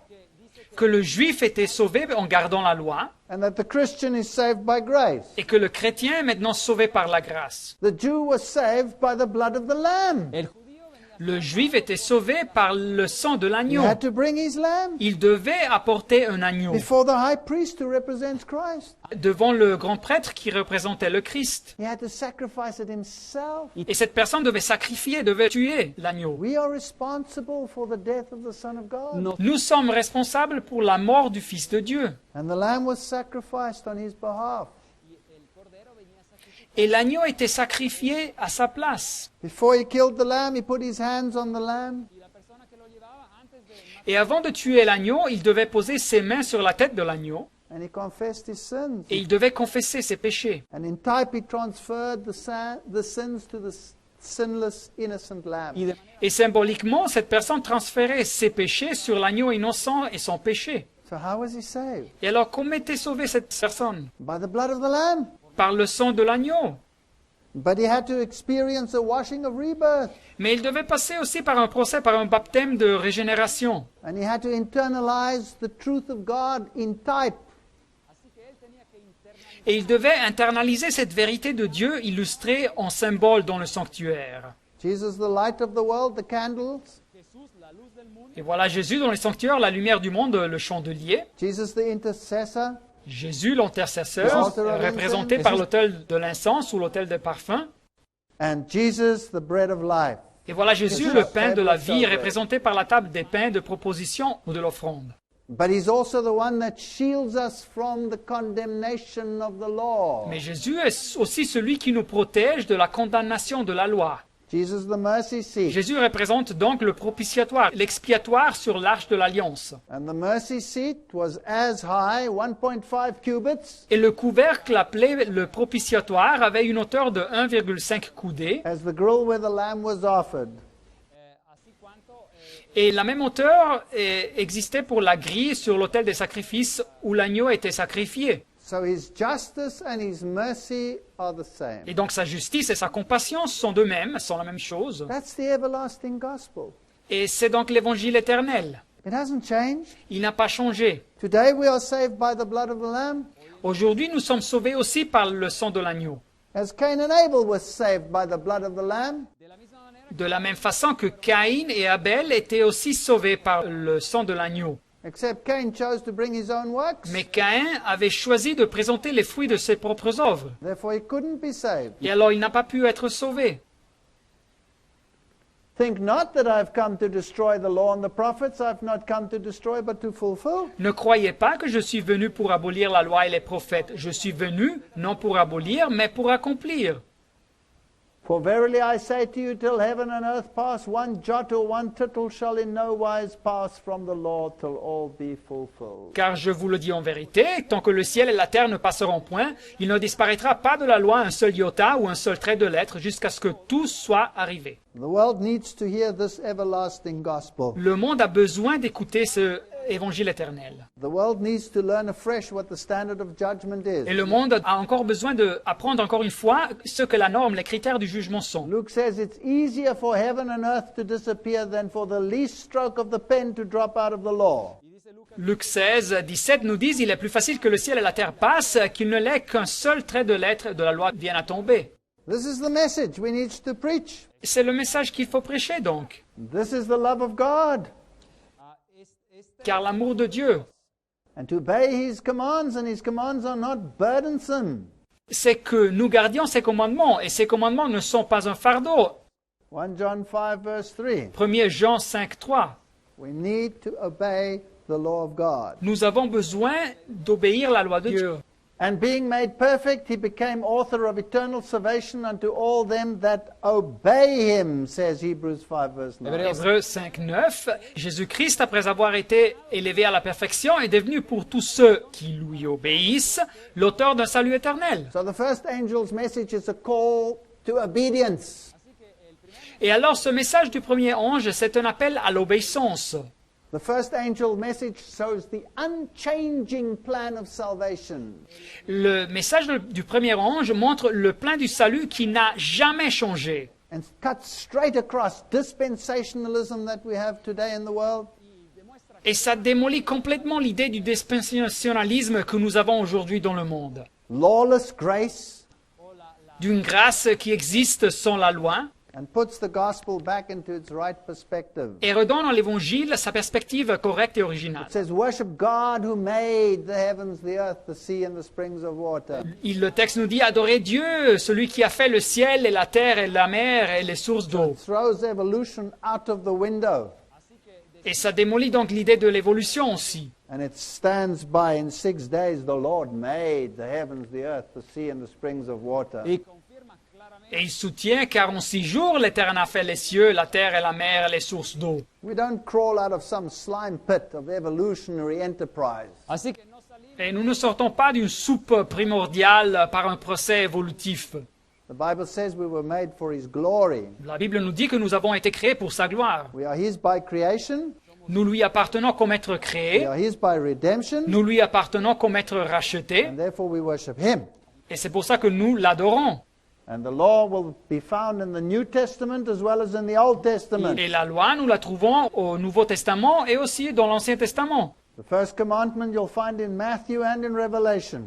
Que le juif était sauvé en gardant la loi and that the Christian is saved by grace? et que le chrétien est maintenant sauvé par la grâce. The Jew was saved by the blood of the lamb. el judío Le juif était sauvé par le sang de He l'agneau. had to bring his lamb Il devait apporter un agneau before the high priest who represents Christ. devant le grand prêtre qui représentait le Christ. He had to sacrifice it himself. Et cette personne devait sacrifier, devait tuer l'agneau. We are responsible for the death of the Son of God. no Nous sommes responsables pour la mort du Fils de Dieu. And the lamb was sacrificed on his behalf. Et l'agneau était sacrifié à sa place. Before he killed the lamb, he put his hands on the lamb. y la persona que lo llevaba antes de Et avant de tuer l'agneau, il devait poser ses mains sur la tête de l'agneau And he confessed his sins. et il devait confesser ses péchés. And in type, he transferred the sins to the sinless, innocent lamb. y de Et symboliquement, cette personne transférait ses péchés sur l'agneau innocent et son péché. So how was he saved? Et alors, comment était sauvée cette personne? By the blood of the Lamb. Par le sang de l'agneau. But he had to experience a washing of rebirth. Mais il devait passer aussi par un procès, par un baptême de régénération. And he had to internalize the truth of God in type. Et il devait internaliser cette vérité de Dieu illustrée en symbole dans le sanctuaire. Jesus, the light of the world, the candles. Et voilà Jésus dans les sanctuaires, la lumière du monde, le chandelier. Jesus, the intercessor. Jésus, l'intercesseur, représenté par l'autel de l'encens ou l'autel de parfum. And Jesus, the bread of life. Et voilà Jésus, le pain de la vie, représenté par la table des pains de proposition ou de l'offrande. But he's also the one that shields us from the condemnation of the law. Mais Jésus est aussi celui qui nous protège de la condamnation de la loi. Jesus, the mercy seat. Jésus représente donc le propitiatoire, l'expiatoire sur l'arche de l'alliance. And the mercy seat was as high, 1.5 cubits, Et le couvercle appelé le propitiatoire avait une hauteur de 1,5 coudées. as the grill where the lamb was offered. Et la même hauteur existait pour la grille sur l'autel des sacrifices où l'agneau était sacrifié. So his justice and his mercy are the same. Et donc sa justice et sa compassion sont de même, sont la même chose. That's the everlasting gospel. Et c'est donc l'évangile éternel. It hasn't changed. Il n'a pas changé. Today we are saved by the blood of the lamb, Aujourd'hui, nous sommes sauvés aussi par le sang de l'agneau. as Cain and Abel were saved by the blood of the lamb. De la même façon que Caïn et Abel étaient aussi sauvés par le sang de l'agneau. Except Cain chose to bring his own works. Mais Caïn avait choisi de présenter les fruits de ses propres œuvres. Therefore he couldn't be saved. Et alors il n'a pas pu être sauvé. Think not that I've come to destroy the law and the prophets. I've not come to destroy but to fulfill. Ne croyez pas que je suis venu pour abolir la loi et les prophètes. Je suis venu non pour abolir, mais pour accomplir. For verily I say to you, till heaven and earth pass, one jot or one tittle shall in no wise pass from the law till all be fulfilled. Car je vous le dis en vérité, tant que le ciel et la terre ne passeront point, il ne disparaîtra pas de la loi un seul iota ou un seul trait de lettre jusqu'à ce que tout soit arrivé. The world needs to hear this everlasting gospel. Le monde a besoin d'écouter ce évangile éternel. The world needs to learn afresh what the standard of judgment is. Et le monde a encore besoin d'apprendre encore une fois ce que la norme, les critères du jugement sont. Luke says it's easier for heaven and earth to disappear than for the least stroke of the pen to drop out of the law. Luc 16, 17 nous dit « Il est plus facile que le ciel et la terre passent qu'il ne l'est qu'un seul trait de lettre de la loi vienne à tomber. » This is the message we need to preach. C'est le message qu'il faut prêcher donc. This is the love of God. Car l'amour de Dieu, And to obey his commands, and his commands are not burdensome. c'est que nous gardions ses commandements, et ses commandements ne sont pas un fardeau. 1 John 5 verse 3. 1 Jean 5, 3. We need to obey the law of God. Nous avons besoin d'obéir la loi de Dieu. And being made perfect, he became author of eternal salvation unto all them that obey him, says Hebrews 5 verse 9. Hébreux 5, 9. Jésus-Christ, après avoir été élevé à la perfection, est devenu pour tous ceux qui lui obéissent l'auteur d'un salut éternel. So the first angel's message is a call to obedience. Et alors ce message du premier ange, c'est un appel à l'obéissance. The first angel message shows the unchanging plan of salvation. Le message du premier ange montre le plan du salut qui n'a jamais changé. And cuts straight across dispensationalism that we have today in the world. Et ça démolit complètement l'idée du dispensationalisme que nous avons aujourd'hui dans le monde. Lawless grace, D'une grâce qui existe sans la loi, and puts the gospel back into its right perspective. et redonne à l'évangile sa perspective correcte et originale. It says, worship God who made the heavens, the earth, the sea, and the springs of water. Le texte nous dit adorez Dieu, celui qui a fait le ciel et la terre et la mer et les sources d'eau. Throws evolution out of the window. Et ça démolit donc l'idée de l'évolution aussi. And it stands by in 6 days, the Lord made the heavens, the earth, the sea, and the springs of water. Et il soutient car en 6 jours l'Éternel a fait les cieux, la terre et la mer et les sources d'eau. We don't crawl out of some slime pit of evolutionary enterprise. Así que no salimos Et nous ne sortons pas d'une soupe primordiale par un procès évolutif. The Bible says we were made for His glory. La Bible nous dit que nous avons été créés pour sa gloire. We are His by creation. Nous lui appartenons comme être We créé, are His by redemption, nous lui appartenons comme être racheté, and therefore we worship Him. et c'est pour ça que nous l'adorons. And the law will be found in the New Testament as well as in the Old Testament. Et la loi, nous la trouvons au Nouveau Testament et aussi dans l'Ancien Testament. The first commandment you'll find in Matthew and in Revelation.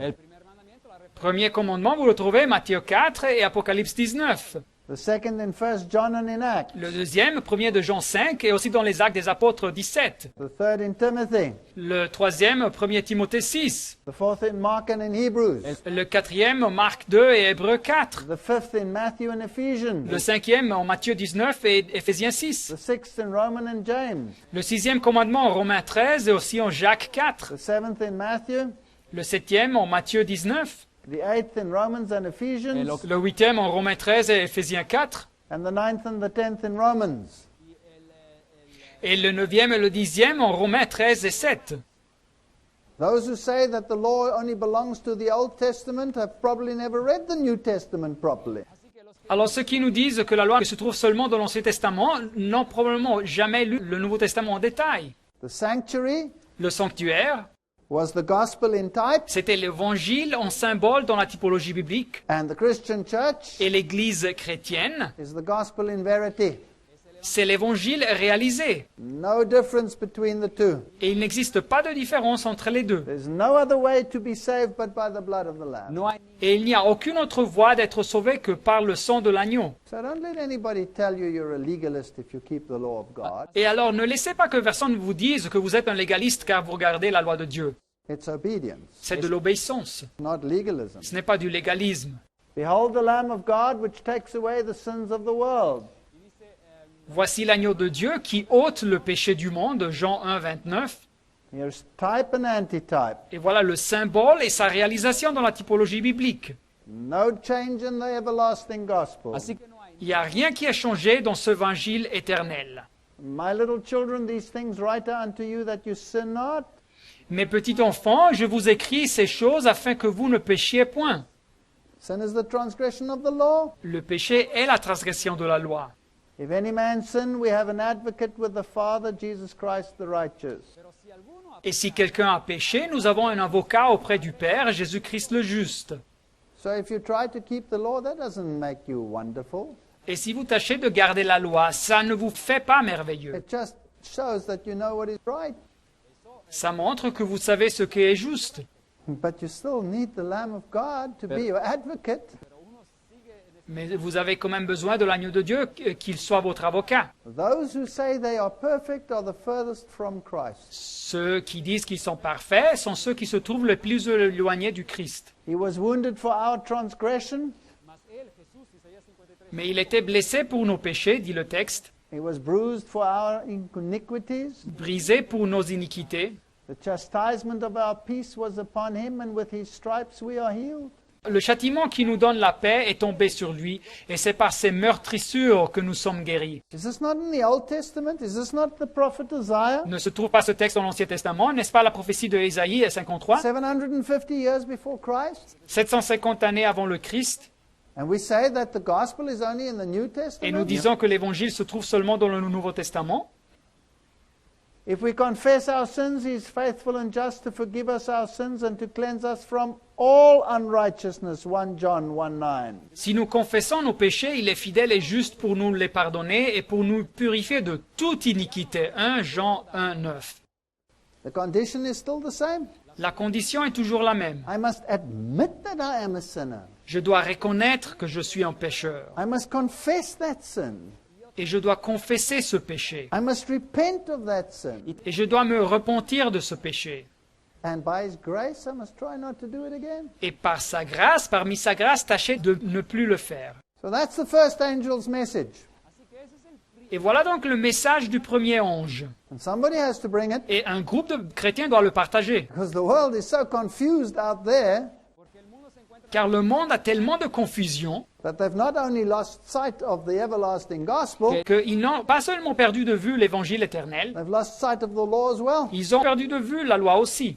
Premier commandement, vous le trouvez Matthieu 4 et Apocalypse 19. The second in 1 John and in Acts. Le deuxième, 1er de Jean 5 et aussi dans les Actes des Apôtres 17. The third in Timothy. Le troisième, 1er Timothée 6. The fourth in Mark and in Hebrews. Le quatrième, Marc 2 et Hébreux 4. The fifth in Matthew and Ephesians. Le cinquième, en Matthieu 19 et Éphésiens 6. The sixth in Romans and James. Le sixième commandement en Romains 13 et aussi en Jacques 4. The seventh in Matthew. Le septième en Matthieu 19. The eighth in Romans and Ephesians. Le huitième en Romains 13 et Éphésiens 4. And the ninth and the tenth in Romans. Et le neuvième et le dixième en Romains 13 et 7. Those who say that the law only belongs to the Old Testament have probably never read the New Testament properly. Alors ceux qui nous disent que la loi se trouve seulement dans l'Ancien Testament n'ont probablement jamais lu le Nouveau Testament en détail. The sanctuary Le sanctuaire, was the gospel in type, c'était l'évangile en symbole dans la typologie biblique. and the Christian church Et l'Église chrétienne, is the gospel in verity. c'est l'évangile réalisé. No difference between the two. Et il n'existe pas de différence entre les deux. There's no other way to be saved but by the blood of the Lamb. No hay Et il n'y a aucune autre voie d'être sauvé que par le sang de l'agneau. So don't let anybody tell you you're a legalist if you keep the law of God. Et alors ne laissez pas que personne vous dise que vous êtes un légaliste car vous regardez la loi de Dieu. It's obedience, C'est de l'obéissance. not legalism. Ce n'est pas du légalisme. Behold the Lamb of God which takes away the sins of the world. Voici l'agneau de Dieu qui ôte le péché du monde, Jean 1, 29. Here's type and antitype. Et voilà le symbole et sa réalisation dans la typologie biblique. No change in the everlasting gospel. Así que no hay Il n'y a rien qui a changé dans ce évangile éternel. My little children, these things write unto you that you sin not. Mes petits enfants, je vous écris ces choses afin que vous ne péchiez point. Sin is the transgression of the law. Le péché est la transgression de la loi. If any man sin, we have an advocate with the Father, Jesus Christ the righteous. pero si alguno ha Et si quelqu'un a péché, nous avons un avocat auprès du Père, Jésus-Christ le juste. So if you try to keep the law, that doesn't make you wonderful. Et si vous tâchez de garder la loi, ça ne vous fait pas merveilleux. It just shows that you know what is right. Ça montre que vous savez ce qui est juste. But you still need the Lamb of God to be your advocate. Mais vous avez quand même besoin de l'agneau de Dieu, qu'il soit votre avocat. Those who say they are perfect are the furthest from Christ. Ceux qui disent qu'ils sont parfaits sont ceux qui se trouvent le plus éloignés du Christ. He was wounded for our transgression. mas él, Jesús, Isaías 53, Mais il était blessé pour nos péchés, dit le texte, He was bruised for our iniquities. brisé pour nos iniquités. The chastisement of our peace was upon him, and with his stripes we are healed. Le châtiment qui nous donne la paix est tombé sur lui, et c'est par ses meurtrissures que nous sommes guéris. Is this not in the Old Testament? Is this not the prophet Isaiah? Ne se trouve pas ce texte dans l'Ancien Testament, n'est-ce pas la prophétie de Ésaïe 53, 750 years before Christ? 750 années avant le Christ, And we say that the gospel is only in the New et nous Testament? disons que l'Évangile se trouve seulement dans le Nouveau Testament. If we confess our sins, he is faithful and just to forgive us our sins and to cleanse us from all unrighteousness. 1 John 1:9. Si nous confessons nos péchés, il est fidèle et juste pour nous les pardonner et pour nous purifier de toute iniquité. 1 Jean 1:9. The condition is still the same. La condition est toujours la même. I must admit that I am a sinner. Je dois reconnaître que je suis un pécheur. I must confess that sin. Et je dois confesser ce péché. I must repent of that sin. Et je dois me repentir de ce péché. And by his grace, I must try not to do it again. Et par sa grâce, parmi sa grâce, tâcher de ne plus le faire. So that's the first angel's message. Et voilà donc le message du premier ange. And somebody has to bring it Et un groupe de chrétiens doit le partager. because the world is so confused out there Car le monde a tellement de confusion that they've not only lost sight of the everlasting gospel, qu'ils n'ont pas seulement perdu de vue l'évangile éternel, they've lost sight of the law as well. ils ont perdu de vue la loi aussi.